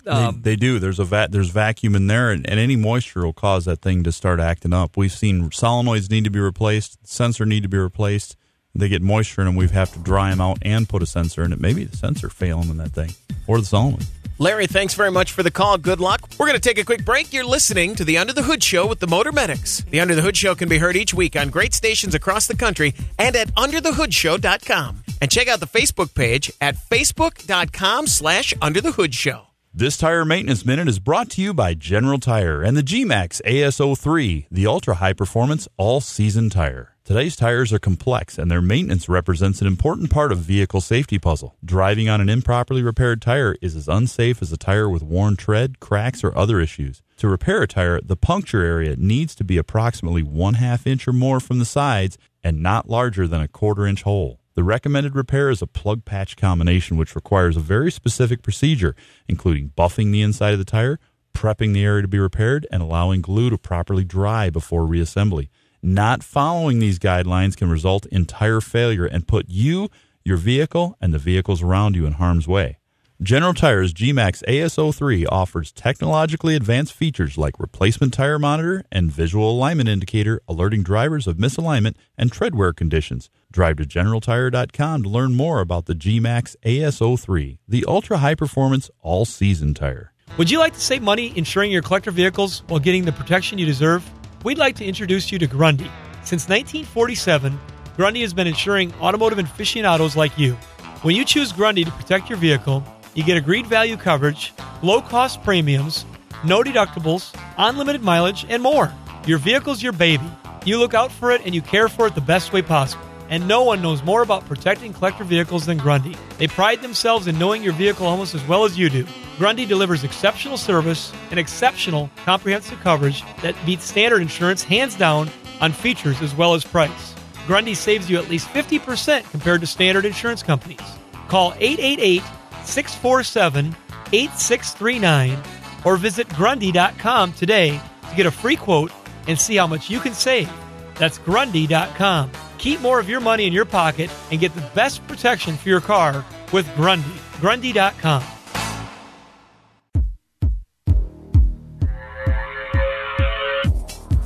They do. There's vacuum in there, and any moisture will cause that thing to start acting up. We've seen solenoids need to be replaced, sensor need to be replaced. They get moisture in them, we have to dry them out and put a sensor in it. Maybe the sensor failing in that thing, or the solenoid. Larry, thanks very much for the call. Good luck. We're going to take a quick break. You're listening to the Under the Hood Show with the Motor Medics. The Under the Hood Show can be heard each week on great stations across the country and at underthehoodshow.com. And check out the Facebook page at facebook.com/underthehoodshow. This Tire Maintenance Minute is brought to you by General Tire and the G-Max ASO3, the ultra-high-performance all-season tire. Today's tires are complex, and their maintenance represents an important part of vehicle safety puzzle. Driving on an improperly repaired tire is as unsafe as a tire with worn tread, cracks, or other issues. To repair a tire, the puncture area needs to be approximately 1/2 inch or more from the sides and not larger than a 1/4 inch hole. The recommended repair is a plug-patch combination, which requires a very specific procedure, including buffing the inside of the tire, prepping the area to be repaired, and allowing glue to properly dry before reassembly. Not following these guidelines can result in tire failure and put you, your vehicle, and the vehicles around you in harm's way. General Tire's G-Max ASO3 offers technologically advanced features like replacement tire monitor and visual alignment indicator, alerting drivers of misalignment and tread wear conditions. Drive to GeneralTire.com to learn more about the G-Max ASO3, the ultra-high-performance all-season tire. Would you like to save money insuring your collector vehicles while getting the protection you deserve? We'd like to introduce you to Grundy. Since 1947, Grundy has been insuring automotive aficionados like you. When you choose Grundy to protect your vehicle, you get agreed value coverage, low-cost premiums, no deductibles, unlimited mileage, and more. Your vehicle's your baby. You look out for it and you care for it the best way possible. And no one knows more about protecting collector vehicles than Grundy. They pride themselves in knowing your vehicle almost as well as you do. Grundy delivers exceptional service and exceptional comprehensive coverage that beats standard insurance hands down on features as well as price. Grundy saves you at least 50% compared to standard insurance companies. Call 888 647-8639 or visit Grundy.com today to get a free quote and see how much you can save. That's Grundy.com. Keep more of your money in your pocket and get the best protection for your car with Grundy. Grundy.com.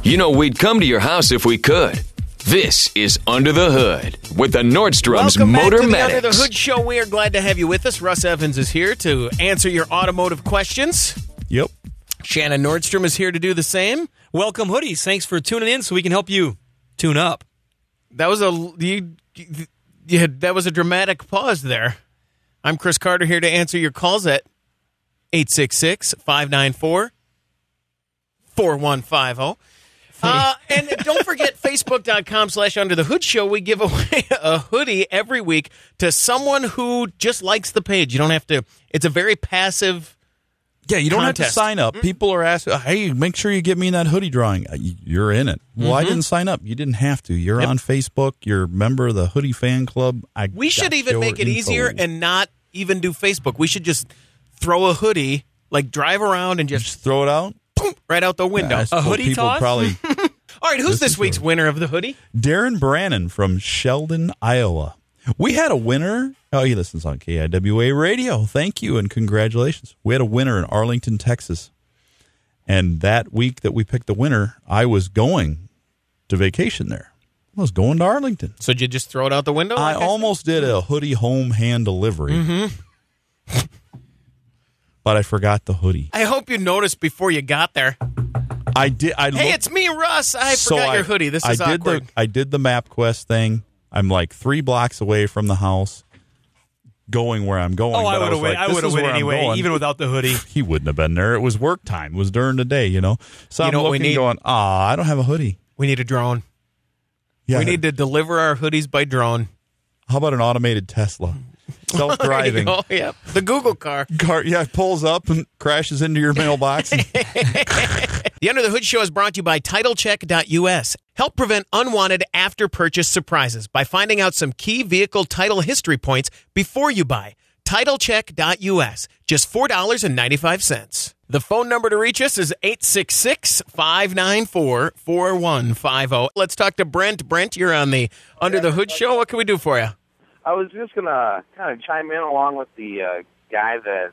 You know, we'd come to your house if we could. This is Under the Hood with the Nordstrom's Welcome back Motor to the Medics. Under the Hood Show. We are glad to have you with us. Russ Evans is here to answer your automotive questions. Yep. Shannon Nordstrom is here to do the same. Welcome, Hoodies. Thanks for tuning in so we can help you tune up. That was that was a dramatic pause there. I'm Chris Carter here to answer your calls at 866-594-4150. And don't forget, Facebook.com/Under the Hood Show. We give away a hoodie every week to someone who just likes the page. You don't have to. It's a very passive. Yeah, you don't contest. have to sign up. People are asking, hey, make sure you get me in that hoodie drawing. You're in it. Well, I didn't sign up. You didn't have to. You're on Facebook. You're a member of the Hoodie Fan Club. We should even make it easier and not even do Facebook. We should just throw a hoodie, like drive around and just throw it out? Boom, right out the window. A hoodie toss? Probably. All right, who's this week's winner of the hoodie? Darren Brannon from Sheldon, Iowa. We had a winner. Oh, he listens on KIWA Radio. Thank you and congratulations. We had a winner in Arlington, Texas. And that week that we picked the winner, I was going to vacation there. I was going to Arlington. So did you just throw it out the window? I almost did a hoodie home hand delivery. But I forgot the hoodie. I hope you noticed before you got there. I did. Hey, it's me, Russ. I forgot your hoodie. This is awkward. I did the MapQuest thing. I'm like 3 blocks away from the house, going where I'm going. Oh, I would have went. I would have went anyway, even without the hoodie. He wouldn't have been there. It was work time. It was during the day, you know. So I'm looking, going, I don't have a hoodie. We need a drone. Yeah. We need to deliver our hoodies by drone. How about an automated Tesla? Self-driving. Oh, yeah. The Google car. Pulls up and crashes into your mailbox. The Under the Hood Show is brought to you by TitleCheck.us. Help prevent unwanted after-purchase surprises by finding out some key vehicle title history points before you buy. TitleCheck.us. Just $4.95. The phone number to reach us is 866-594-4150. Let's talk to Brent. Brent, you're on the Under the Hood Show. What can we do for you? I was just going to kind of chime in along with the guy that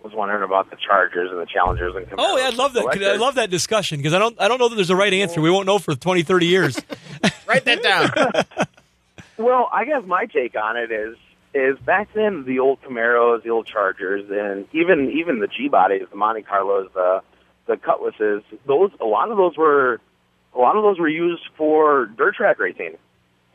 was wondering about the Chargers and the Challengers and Camaros. Oh, yeah, I love that. I love that discussion because I don't know that there's a right answer. We won't know for 20, 30 years. Write that down. Well, I guess my take on it is back then the old Camaros, the old Chargers, and even the G bodies, the Monte Carlos, the Cutlasses. A lot of those were used for dirt track racing.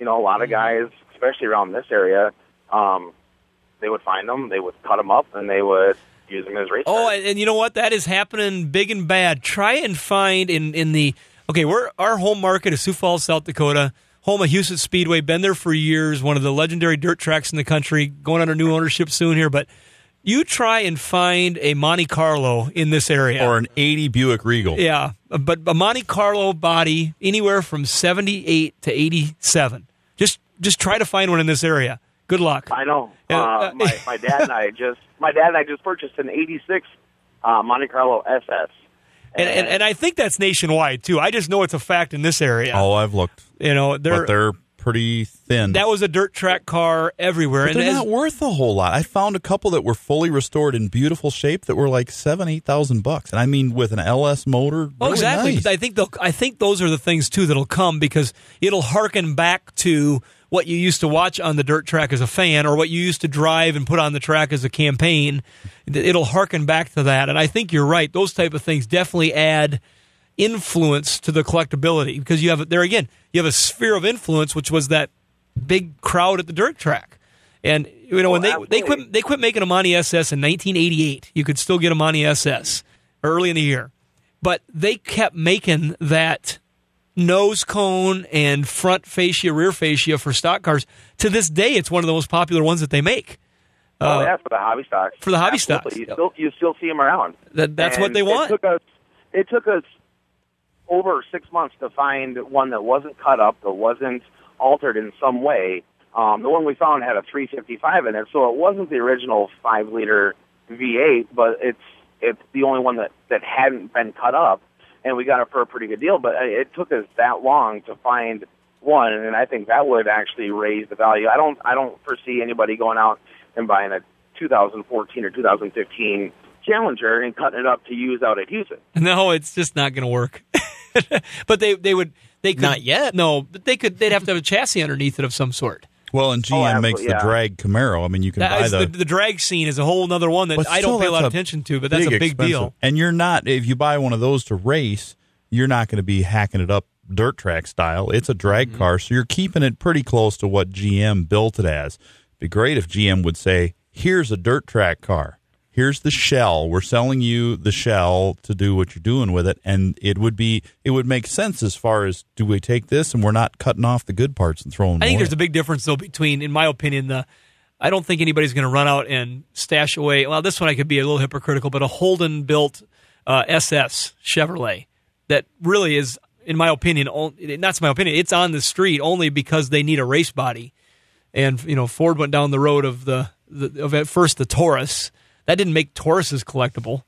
You know, a lot of guys, especially around this area, they would find them, they would cut them up, and they would use them as race cars. Oh, and you know what? That is happening big and bad. Try and find in the our home market is Sioux Falls, South Dakota, home of Houston Speedway. Been there for years, one of the legendary dirt tracks in the country. Going under new ownership soon here, but you try and find a Monte Carlo in this area, or an 80 Buick Regal. Yeah, but a Monte Carlo body anywhere from 78 to 87. Just try to find one in this area. Good luck. I know. My dad and I just purchased an '86 Monte Carlo SS, and I think that's nationwide too. I just know it's a fact in this area. Oh, I've looked. You know, they're pretty thin. That was a dirt track car everywhere, but they're not worth a whole lot. I found a couple that were fully restored in beautiful shape that were like $7,000-8,000, and I mean with an LS motor. Oh, exactly. Nice. But I think those are the things too that'll come because it'll harken back to what you used to watch on the dirt track as a fan or what you used to drive and put on the track as a campaign. It'll harken back to that. And I think you're right. Those type of things definitely add influence to the collectability because you have a sphere of influence, which was that big crowd at the dirt track. And you know, when they quit making a Monte SS in 1988, you could still get a Monte SS early in the year. But they kept making that nose cone and front fascia, rear fascia for stock cars. To this day, it's one of the most popular ones that they make. For the hobby stocks. For the hobby Absolutely. stocks. You still see them around. That's what they want. It took us over 6 months to find one that wasn't cut up, that wasn't altered in some way, The one we found had a 355 in it, so it wasn't the original 5-liter V8, but it's the only one that hadn't been cut up, and we got it for a pretty good deal. But it took us that long to find one, and I think that would actually raise the value. I don't foresee anybody going out and buying a 2014 or 2015 Challenger and cutting it up to use out at Houston. No, it's just not going to work. But they could not yet. No, but they'd have to have a chassis underneath it of some sort. Well, and GM makes the drag Camaro. I mean, you can buy the drag scene is a whole other one that I don't pay a lot of attention to, but that's a big deal. And you're not, if you buy one of those to race, you're not going to be hacking it up dirt track style. It's a drag car, so you're keeping it pretty close to what GM built it as. It'd be great if GM would say, here's a dirt track car. Here's the shell. We're selling you the shell to do what you're doing with it, and it would make sense as far as, do we take this and we're not cutting off the good parts and throwing them I think away? there's a big difference, though, between, in my opinion, I don't think anybody's going to run out and stash away, well, this one I could be a little hypocritical, but a Holden-built SS Chevrolet that really is, in my opinion, not my opinion, it's on the street only because they need a race body. And, Ford went down the road of at first the Taurus. That didn't make Tauruses collectible.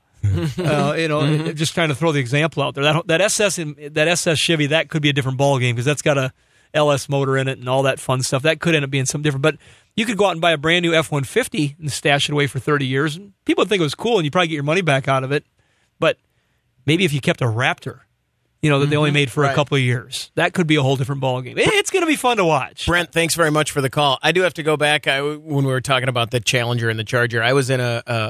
Just trying to throw the example out there. That SS Chevy, that could be a different ball game because that's got a LS motor in it and all that fun stuff. That could end up being something different. But you could go out and buy a brand new F-150 and stash it away for 30 years. And people would think it was cool, and you probably get your money back out of it. But maybe if you kept a Raptor, that they only made for a couple of years, that could be a whole different ball game. It's going to be fun to watch. Brent, thanks very much for the call. I do have to go back when we were talking about the Challenger and the Charger. I was in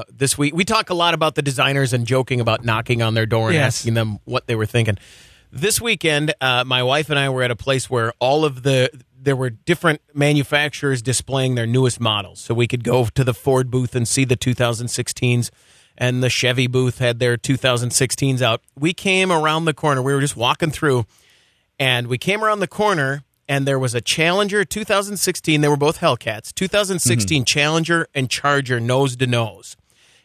this week. We talk a lot about the designers and joking about knocking on their door and asking them what they were thinking. This weekend, my wife and I were at a place where there were different manufacturers displaying their newest models. So we could go to the Ford booth and see the 2016s. And the Chevy booth had their 2016s out. We came around the corner. We were just walking through, and we came around the corner, and there was a Challenger 2016. They were both Hellcats. 2016 Challenger and Charger nose to nose.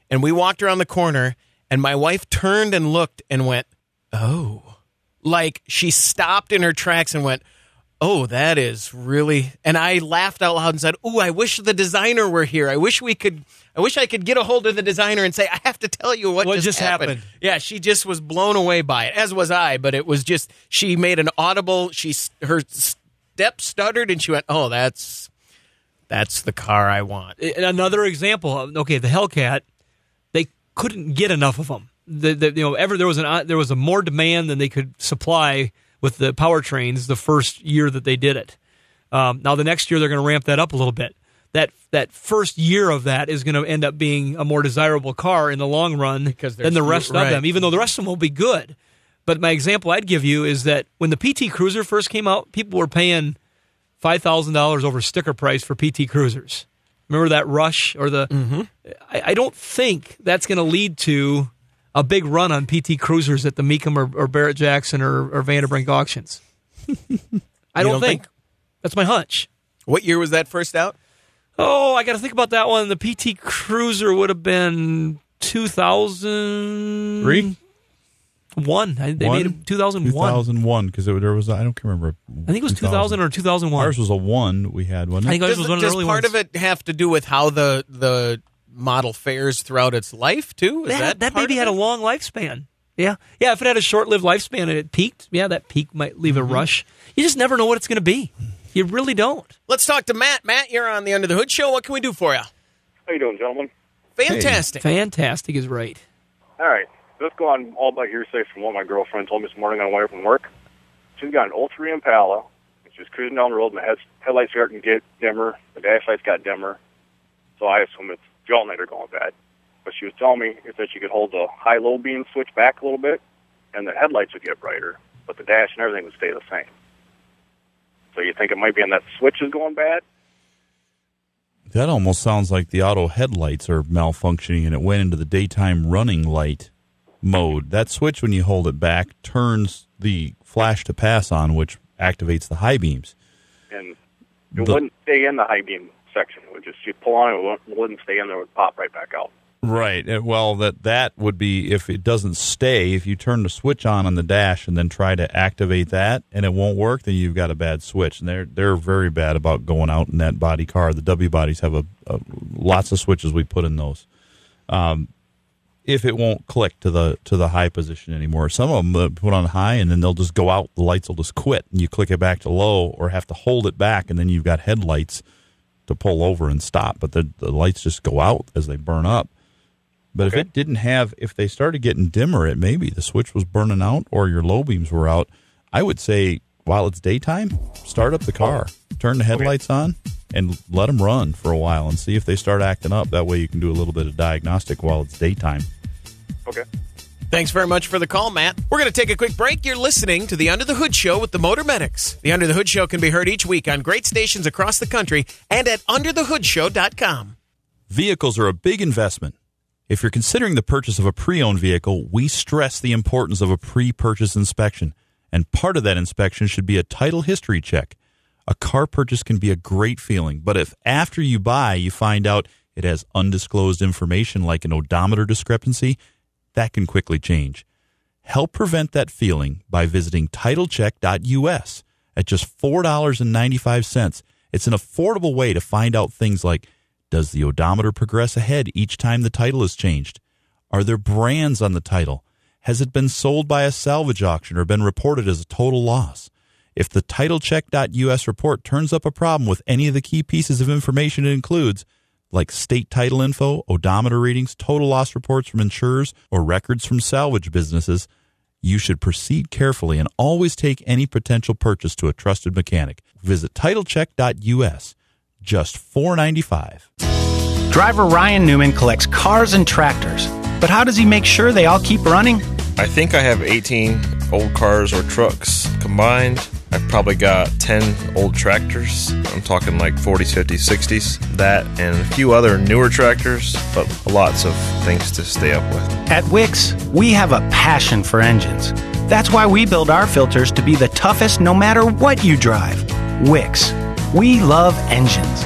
And we walked around the corner, and my wife turned and looked and went, oh. Like she stopped in her tracks and went, oh, that is really... And I laughed out loud and said, oh, I wish the designer were here. I wish I could get a hold of the designer and say, I have to tell you what just happened. Yeah, she just was blown away by it, as was I, but it was just, she made an audible, her step stuttered, and she went, oh, that's the car I want. Another example, the Hellcat, they couldn't get enough of them. There was a more demand than they could supply with the powertrains the first year that they did it. Now, the next year, they're going to ramp that up a little bit. That first year of that is going to end up being a more desirable car in the long run than the rest of them, even though the rest of them will be good. But my example I'd give you is that when the PT Cruiser first came out, people were paying $5,000 over sticker price for PT Cruisers. Remember that rush? I don't think that's going to lead to a big run on PT Cruisers at the Mecum or Barrett Jackson or Vanderbrink auctions. I don't think. That's my hunch. What year was that first out? Oh, I got to think about that one. The PT Cruiser would have been 2001. They made it 2001. 2001, because there was, I don't remember. I think it was 2000 or 2001. Ours was a 1 we had, wasn't it? I think ours was one of the early ones. Does part of it have to do with how the model fares throughout its life, too? That maybe had a long lifespan. Yeah. Yeah, if it had a short-lived lifespan and it peaked, that peak might leave a rush. You just never know what it's going to be. You really don't. Let's talk to Matt. Matt, you're on the Under the Hood Show. What can we do for you? How you doing, gentlemen? Fantastic. Hey. Fantastic is right. All right. Let's go on all by hearsay from what my girlfriend told me this morning on the way from work. She's got an 03 Impala. She's cruising down the road, and the headlights starting to get dimmer. The dash lights got dimmer. So I assume it's the alternator going bad. But she was telling me that she could hold the high-low beam switch back a little bit, and the headlights would get brighter, but the dash and everything would stay the same. So you think it might be on that switch is going bad? That almost sounds like the auto headlights are malfunctioning and it went into the daytime running light mode. That switch, when you hold it back, turns the flash to pass on, which activates the high beams. And it wouldn't stay in the high beam section. It would just, you'd pull on it, it wouldn't stay in there, it would pop right back out. Right. Well, that would be if it doesn't stay. If you turn the switch on the dash and then try to activate that and it won't work, then you've got a bad switch. And they're very bad about going out in that body car. The W bodies have lots of switches we put in those. If it won't click to the high position anymore, some of them put on high and then they'll just go out. The lights will just quit, and you click it back to low, or have to hold it back, and then you've got headlights to pull over and stop. But the lights just go out as they burn up. But Okay. if they started getting dimmer, it maybe the switch was burning out or your low beams were out. I would say while it's daytime, start up the car, turn the headlights on, and let them run for a while and see if they start acting up. That way you can do a little bit of diagnostic while it's daytime. Okay. Thanks very much for the call, Matt. We're going to take a quick break. You're listening to the Under the Hood Show with the Motor Medics. The Under the Hood Show can be heard each week on great stations across the country and at underthehoodshow.com. Vehicles are a big investment. If you're considering the purchase of a pre-owned vehicle, we stress the importance of a pre-purchase inspection. And part of that inspection should be a title history check. A car purchase can be a great feeling, but if after you buy you find out it has undisclosed information like an odometer discrepancy, that can quickly change. Help prevent that feeling by visiting titlecheck.us at just $4.95. It's an affordable way to find out things like, does the odometer progress ahead each time the title is changed? Are there brands on the title? Has it been sold by a salvage auction or been reported as a total loss? If the titlecheck.us report turns up a problem with any of the key pieces of information it includes, like state title info, odometer readings, total loss reports from insurers, or records from salvage businesses, you should proceed carefully and always take any potential purchase to a trusted mechanic. Visit titlecheck.us. Just $4.95. Driver Ryan Newman collects cars and tractors. But how does he make sure they all keep running? I think I have 18 old cars or trucks combined. I've probably got 10 old tractors. I'm talking like 40s, 50s, 60s. That and a few other newer tractors, but lots of things to stay up with. At Wix, we have a passion for engines. That's why we build our filters to be the toughest no matter what you drive. Wix. We love engines.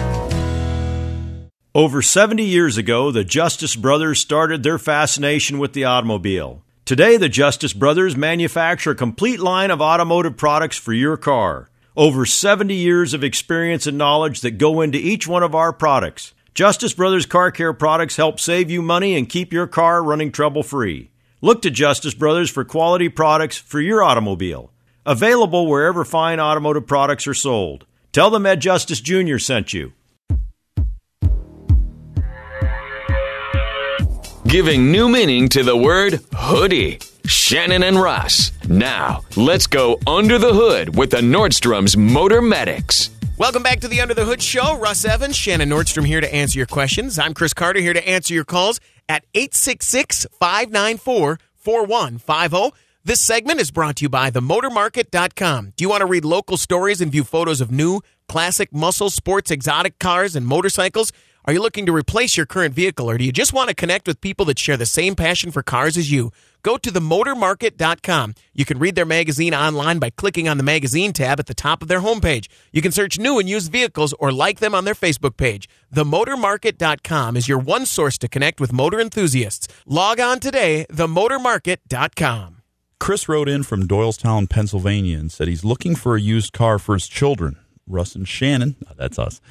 Over 70 years ago, the Justice Brothers started their fascination with the automobile. Today, the Justice Brothers manufacture a complete line of automotive products for your car. Over 70 years of experience and knowledge that go into each one of our products. Justice Brothers Car Care products help save you money and keep your car running trouble-free. Look to Justice Brothers for quality products for your automobile. Available wherever fine automotive products are sold. Tell them Ed Justice Jr. sent you. Giving new meaning to the word hoodie. Shannon and Russ. Now, let's go under the hood with the Nordstrom's Motor Medics. Welcome back to the Under the Hood Show. Russ Evans, Shannon Nordstrom here to answer your questions. I'm Chris Carter here to answer your calls at 866-594-4150. This segment is brought to you by themotormarket.com. Do you want to read local stories and view photos of new, classic, muscle, sports, exotic cars and motorcycles? Are you looking to replace your current vehicle, or do you just want to connect with people that share the same passion for cars as you? Go to themotormarket.com. You can read their magazine online by clicking on the magazine tab at the top of their homepage. You can search new and used vehicles or like them on their Facebook page. Themotormarket.com is your one source to connect with motor enthusiasts. Log on today, themotormarket.com. Chris wrote in from Doylestown, Pennsylvania, and said he's looking for a used car for his children. Russ and Shannon, that's us,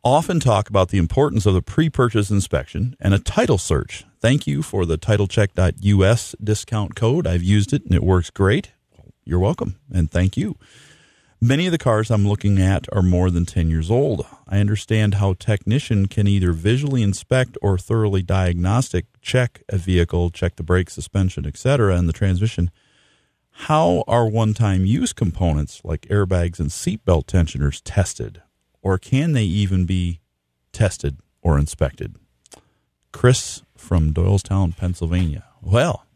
often talk about the importance of a pre-purchase inspection and a title search. Thank you for the titlecheck.us discount code. I've used it, and it works great. You're welcome, and thank you. Many of the cars I'm looking at are more than 10 years old. I understand how a technician can either visually inspect or thoroughly diagnostic check a vehicle, check the brake, suspension, etc., and the transmission. How are one-time use components like airbags and seatbelt tensioners tested? Or can they even be tested or inspected? Chris from Doylestown, Pennsylvania. Well,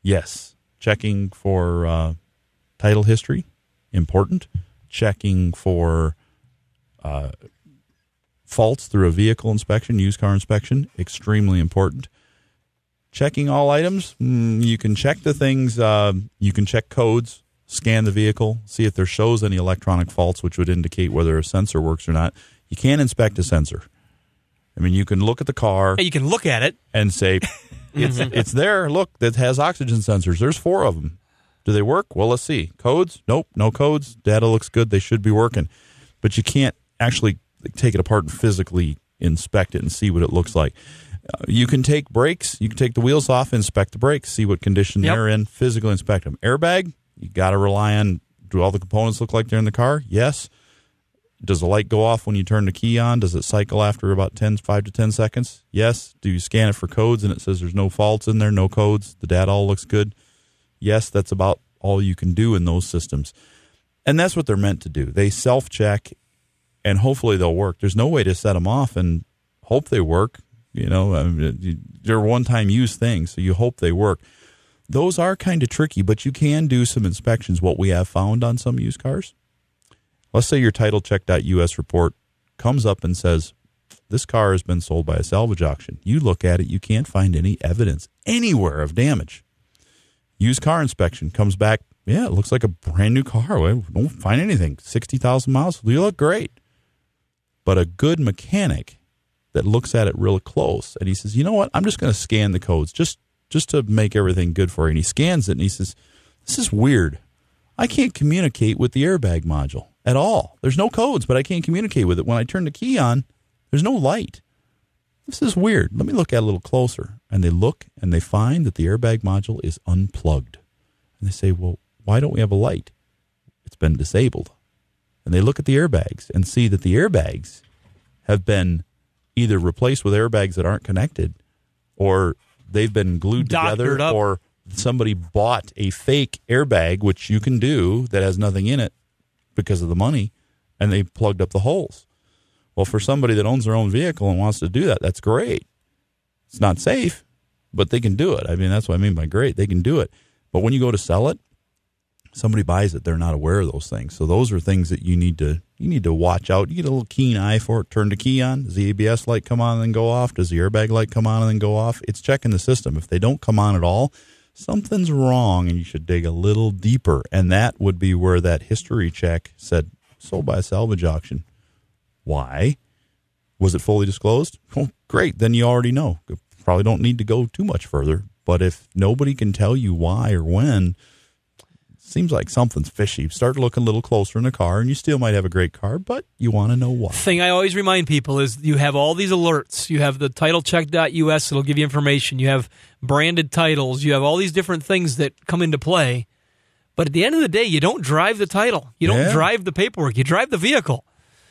yes, checking for title history, important. Checking for faults through a vehicle inspection, used car inspection, extremely important. Checking all items, you can check the things, you can check codes, scan the vehicle, see if there shows any electronic faults, which would indicate whether a sensor works or not. You can't inspect a sensor. I mean, you can look at the car. Hey, you can look at it and say, it's there. Look, that has oxygen sensors. There's 4 of them. Do they work? Well, let's see. Codes? Nope, no codes. Data looks good. They should be working. But you can't actually take it apart and physically inspect it and see what it looks like. You can take brakes. You can take the wheels off, inspect the brakes, see what condition they're in, physically inspect them. Airbag, you got to rely on, do all the components look like they're in the car? Yes. Does the light go off when you turn the key on? Does it cycle after about 5 to 10 seconds? Yes. Do you scan it for codes and it says there's no faults in there, no codes, the data all looks good? Yes, that's about all you can do in those systems. And that's what they're meant to do. They self-check, and hopefully they'll work. There's no way to set them off and hope they work. You know, I mean, they're one-time use things, so you hope they work. Those are kind of tricky, but you can do some inspections. What we have found on some used cars, let's say your titlecheck.us report comes up and says, this car has been sold by a salvage auction. You look at it, you can't find any evidence anywhere of damage. Used car inspection comes back, yeah, it looks like a brand new car. We don't find anything. 60,000 miles, you look great. But a good mechanic that looks at it real close, and he says, you know what, I'm just going to scan the codes just to make everything good for you. And he scans it, and he says, this is weird. I can't communicate with the airbag module at all. There's no codes, but I can't communicate with it. When I turn the key on, there's no light. This is weird. Let me look at it a little closer. And they look, and they find that the airbag module is unplugged. And they say, well, why don't we have a light? It's been disabled. And they look at the airbags and see that the airbags have been either replaced with airbags that aren't connected, or they've been glued together, or somebody bought a fake airbag, which you can do, that has nothing in it because of the money, and they plugged up the holes. Well, for somebody that owns their own vehicle and wants to do that, that's great. It's not safe, but they can do it. I mean, that's what I mean by great. They can do it. But when you go to sell it, somebody buys it, they're not aware of those things. So those are things that you need to watch out. You get a little keen eye for it. Turn the key on. Does the ABS light come on and then go off? Does the airbag light come on and then go off? It's checking the system. If they don't come on at all, something's wrong, and you should dig a little deeper. And that would be where that history check said, sold by a salvage auction. Why? Was it fully disclosed? Oh, great. Then you already know. You probably don't need to go too much further. But if nobody can tell you why or when, seems like something's fishy. Start looking a little closer in the car, and you still might have a great car, but you want to know why. The thing I always remind people is you have all these alerts. You have the titlecheck.us that'll give you information. You have branded titles. You have all these different things that come into play. But at the end of the day, you don't drive the title. You don't drive the paperwork. You drive the vehicle.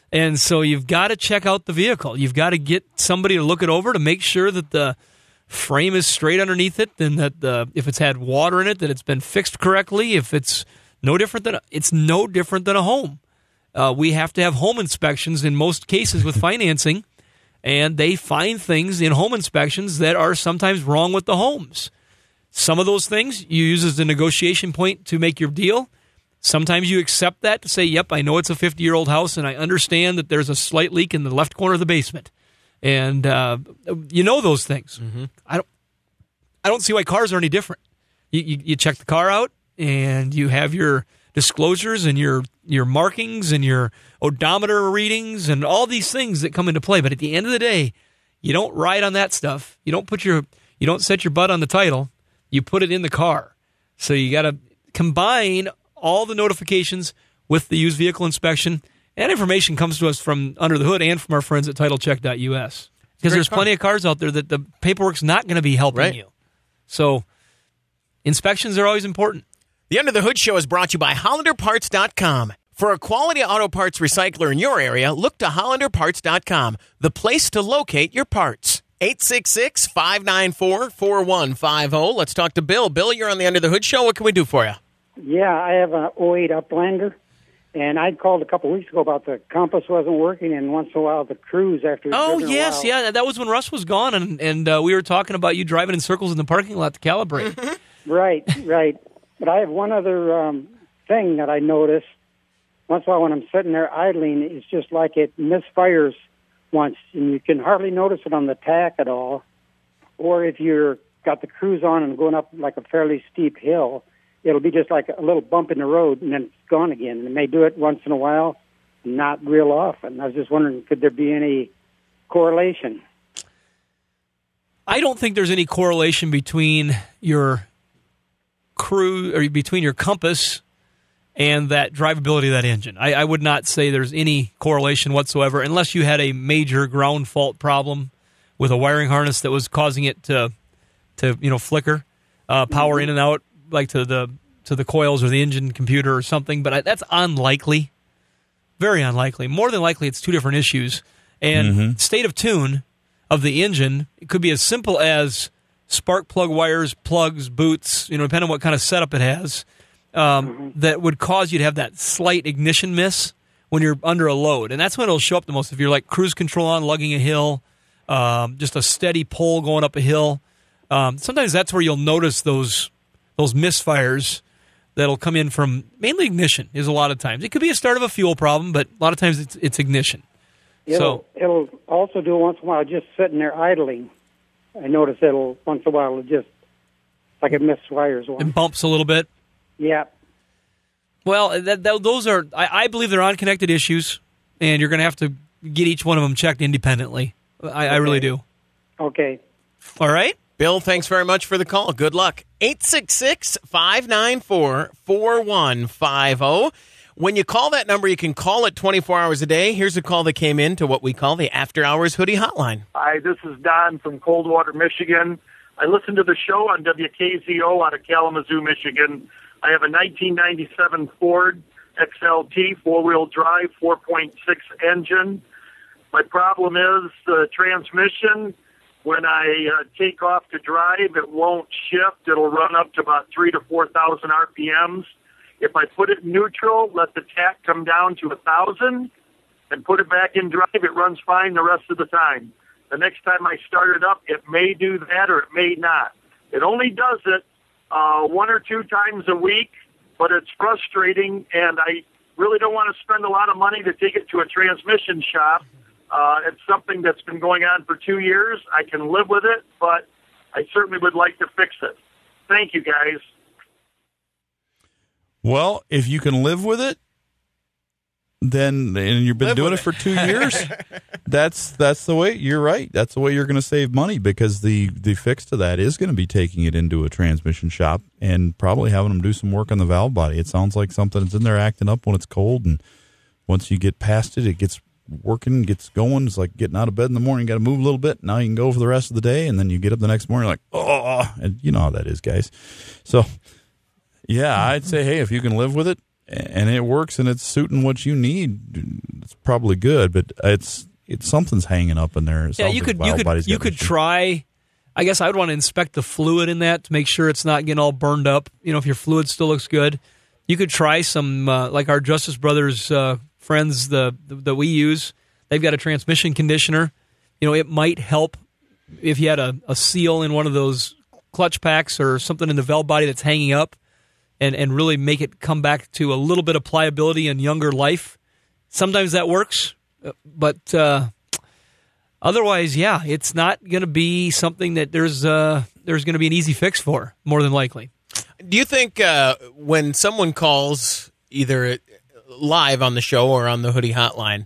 And so you've got to check out the vehicle. You've got to get somebody to look it over to make sure that the frame is straight underneath it, and that if it's had water in it, that it's been fixed correctly. If it's no different than a home. We have to have home inspections in most cases with financing, and they find things in home inspections that are sometimes wrong with the homes. Some of those things you use as a negotiation point to make your deal. Sometimes you accept that to say, yep, I know it's a 50-year-old house, and I understand that there's a slight leak in the left corner of the basement. And you know those things. Mm-hmm. I don't see why cars are any different. You check the car out, and you have your disclosures and your markings and your odometer readings and all these things that come into play. But at the end of the day, you don't ride on that stuff. You don't set your butt on the title. You put it in the car. So you got to combine all the notifications with the used vehicle inspection. And information comes to us from under the hood and from our friends at titlecheck.us. Because there's plenty of cars out there that the paperwork's not going to be helping you. So inspections are always important. The Under the Hood Show is brought to you by HollanderParts.com. For a quality auto parts recycler in your area, look to HollanderParts.com, the place to locate your parts. 866-594-4150. Let's talk to Bill. Bill, you're on the Under the Hood Show. What can we do for you? Yeah, I have an 08 Uplander, and I called a couple weeks ago about the compass wasn't working, and once in a while the cruise after. Oh, yes, yeah, that was when Russ was gone, and we were talking about you driving in circles in the parking lot to calibrate. Right. But I have one other thing that I noticed. Once in a while when I'm sitting there idling, it's just like it misfires once, and you can hardly notice it on the tack at all. Or if you're got the cruise on and going up like a fairly steep hill, it'll be just like a little bump in the road, and then it's gone again. And it may do it once in a while, not real often. I was just wondering, could there be any correlation? I don't think there's any correlation between your between your compass and that drivability of that engine. I would not say there's any correlation whatsoever, unless you had a major ground fault problem with a wiring harness that was causing it to flicker, power in and out, like to the coils or the engine computer or something. But that's unlikely, very unlikely. More than likely, it's two different issues. And state of tune of the engine, it could be as simple as spark plug wires, plugs, boots, depending on what kind of setup it has, that would cause you to have that slight ignition miss when you're under a load. And that's when it'll show up the most. If you're like cruise control on, lugging a hill, just a steady pull going up a hill, sometimes that's where you'll notice those misfires that'll come in from mainly ignition is a lot of times. It could be a start of a fuel problem, but a lot of times it's ignition. It'll also do it once in a while, just sitting there idling. I notice once in a while, just like it misfires one. It bumps a little bit. Yeah. Well, those are, I believe they're unconnected issues, and you're going to have to get each one of them checked independently. I really do. Okay. All right. Bill, thanks very much for the call. Good luck. 866-594-4150. When you call that number, you can call it 24 hours a day. Here's a call that came in to what we call the After Hours Hoodie Hotline. Hi, this is Don from Coldwater, Michigan. I listen to the show on WKZO out of Kalamazoo, Michigan. I have a 1997 Ford XLT four-wheel drive 4.6 engine. My problem is the transmission. When I take off to drive, it won't shift. It'll run up to about 3,000 to 4,000 RPMs. If I put it in neutral, let the tach come down to 1,000, and put it back in drive, it runs fine the rest of the time. The next time I start it up, it may do that or it may not. It only does it 1 or 2 times a week, but it's frustrating, and I really don't want to spend a lot of money to take it to a transmission shop. It's something that's been going on for 2 years. I can live with it, but I certainly would like to fix it. Thank you, guys. Well, if you can live with it, and you've been doing it for 2 years, that's the way. You're right. That's the way you're going to save money, because the fix to that is going to be taking it into a transmission shop and probably having them do some work on the valve body. It sounds like something that's in there acting up when it's cold, and once you get past it, it gets working, gets going. It's like getting out of bed in the morning. You got to move a little bit. Now you can go for the rest of the day, and then you get up the next morning like, oh, and you know how that is, guys. So, yeah, I'd say, hey, if you can live with it and it works and it's suiting what you need, it's probably good. But it's something's hanging up in there. Yeah, you could try. I guess I would want to inspect the fluid in that to make sure it's not getting all burned up. If your fluid still looks good, you could try some like our Justice Brothers friends that we use. They've got a transmission conditioner. It might help if you had a seal in one of those clutch packs or something in the valve body that's hanging up, and really make it come back to a little bit of pliability and younger life. Sometimes that works, but otherwise, yeah, it's not going to be something that there's going to be an easy fix for, more than likely. Do you think when someone calls either live on the show or on the Hoodie Hotline,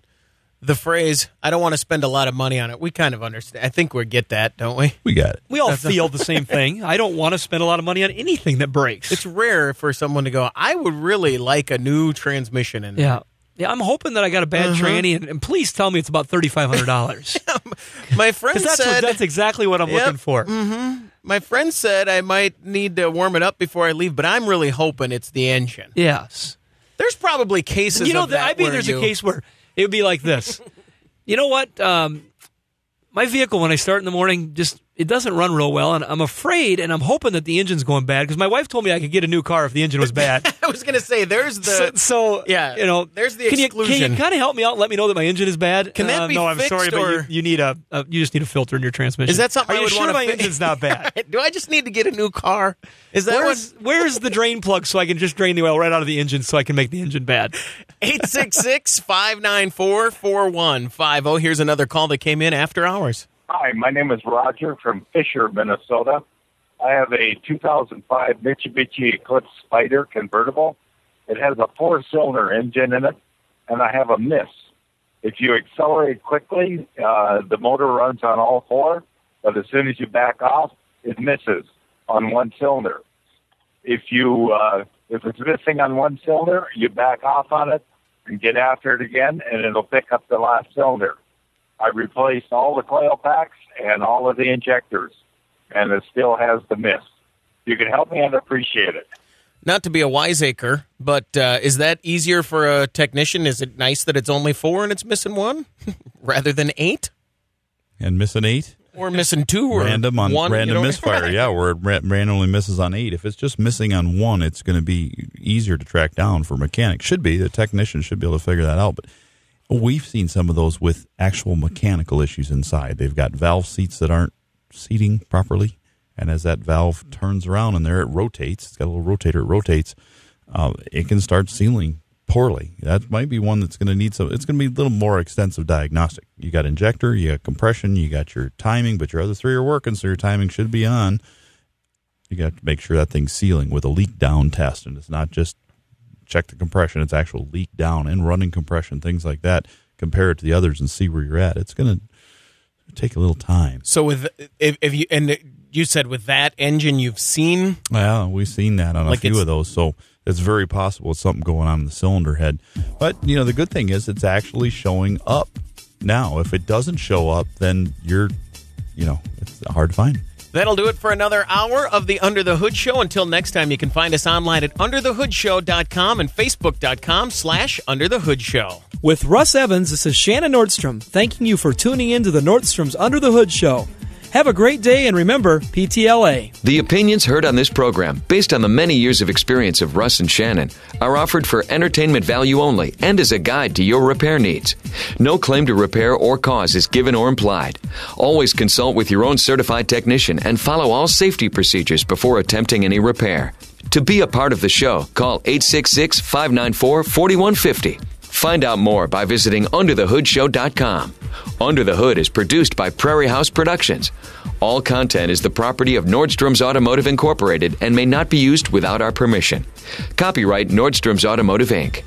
the phrase, I don't want to spend a lot of money on it, we kind of understand. I think we get that, don't we? We got it. We all feel the same thing. I don't want to spend a lot of money on anything that breaks. It's rare for someone to go, I would really like a new transmission in there. Yeah, I'm hoping that I got a bad tranny, and please tell me it's about $3,500. My friend said... That's exactly what I'm looking for. Mm-hmm. My friend said I might need to warm it up before I leave, but I'm really hoping it's the engine. Yes. There's probably cases of that I mean, there's a case where it would be like this. You know what? My vehicle, when I start in the morning, it doesn't run real well, and I'm afraid, and I'm hoping that the engine's going bad, because my wife told me I could get a new car if the engine was bad. I was going to say, there's the... there's the exclusion. Can you kind of help me out and let me know that my engine is bad? Can that be no, fixed? I'm sorry, but you need you just need a filter in your transmission. Is that something Are I would you sure want to my engine's not bad? Do I just need to get a new car? Is that where's the drain plug so I can just drain the oil right out of the engine so I can make the engine bad? 866-594-4150. Here's another call that came in after hours. Hi, my name is Roger from Fisher, Minnesota. I have a 2005 Mitsubishi Eclipse Spider convertible. It has a 4-cylinder engine in it, and I have a miss. If you accelerate quickly, the motor runs on all 4. but as soon as you back off, it misses on one cylinder. If it's missing on one cylinder, you back off on it and get after it again, and it'll pick up the last cylinder. I replaced all the coil packs and all of the injectors, and it still has the miss. You can help me, I'd appreciate it. Not to be a wiseacre, but is that easier for a technician? Is it nice that it's only 4 and it's missing 1 rather than 8? And missing 8? Or missing 2 or random on 1, random misfire, yeah, where it randomly misses on 8. If it's just missing on 1, it's going to be easier to track down for mechanics. Should be. The technician should be able to figure that out. But we've seen some of those with actual mechanical issues inside. They've got valve seats that aren't seating properly, and as that valve turns around in there, it rotates. It's got a little rotator. It rotates. It can start sealing poorly. That might be one that's going to need some. It's going to be a little more extensive diagnostic. You got injector, you got compression, you got your timing, but your other 3 are working, so your timing should be on. You got to make sure that thing's sealing with a leak down test, and it's not just check the compression. It's actual leak down and running compression, things like that. Compare it to the others and see where you're at. It's going to take a little time. So you said with that engine you've seen? Well, we've seen that on a few of those, so it's very possible it's something going on in the cylinder head. But, the good thing is it's actually showing up now. If it doesn't show up, then it's hard to find. That'll do it for another hour of the Under the Hood Show. Until next time, you can find us online at underthehoodshow.com and facebook.com/underthehoodshow. With Russ Evans, this is Shannon Nordstrom, thanking you for tuning in to the Nordstrom's Under the Hood Show. Have a great day, and remember, PTLA. The opinions heard on this program, based on the many years of experience of Russ and Shannon, are offered for entertainment value only and as a guide to your repair needs. No claim to repair or cause is given or implied. Always consult with your own certified technician and follow all safety procedures before attempting any repair. To be a part of the show, call 866-594-4150. Find out more by visiting underthehoodshow.com. Under the Hood is produced by Prairie House Productions. All content is the property of Nordstrom's Automotive Incorporated and may not be used without our permission. Copyright Nordstrom's Automotive, Inc.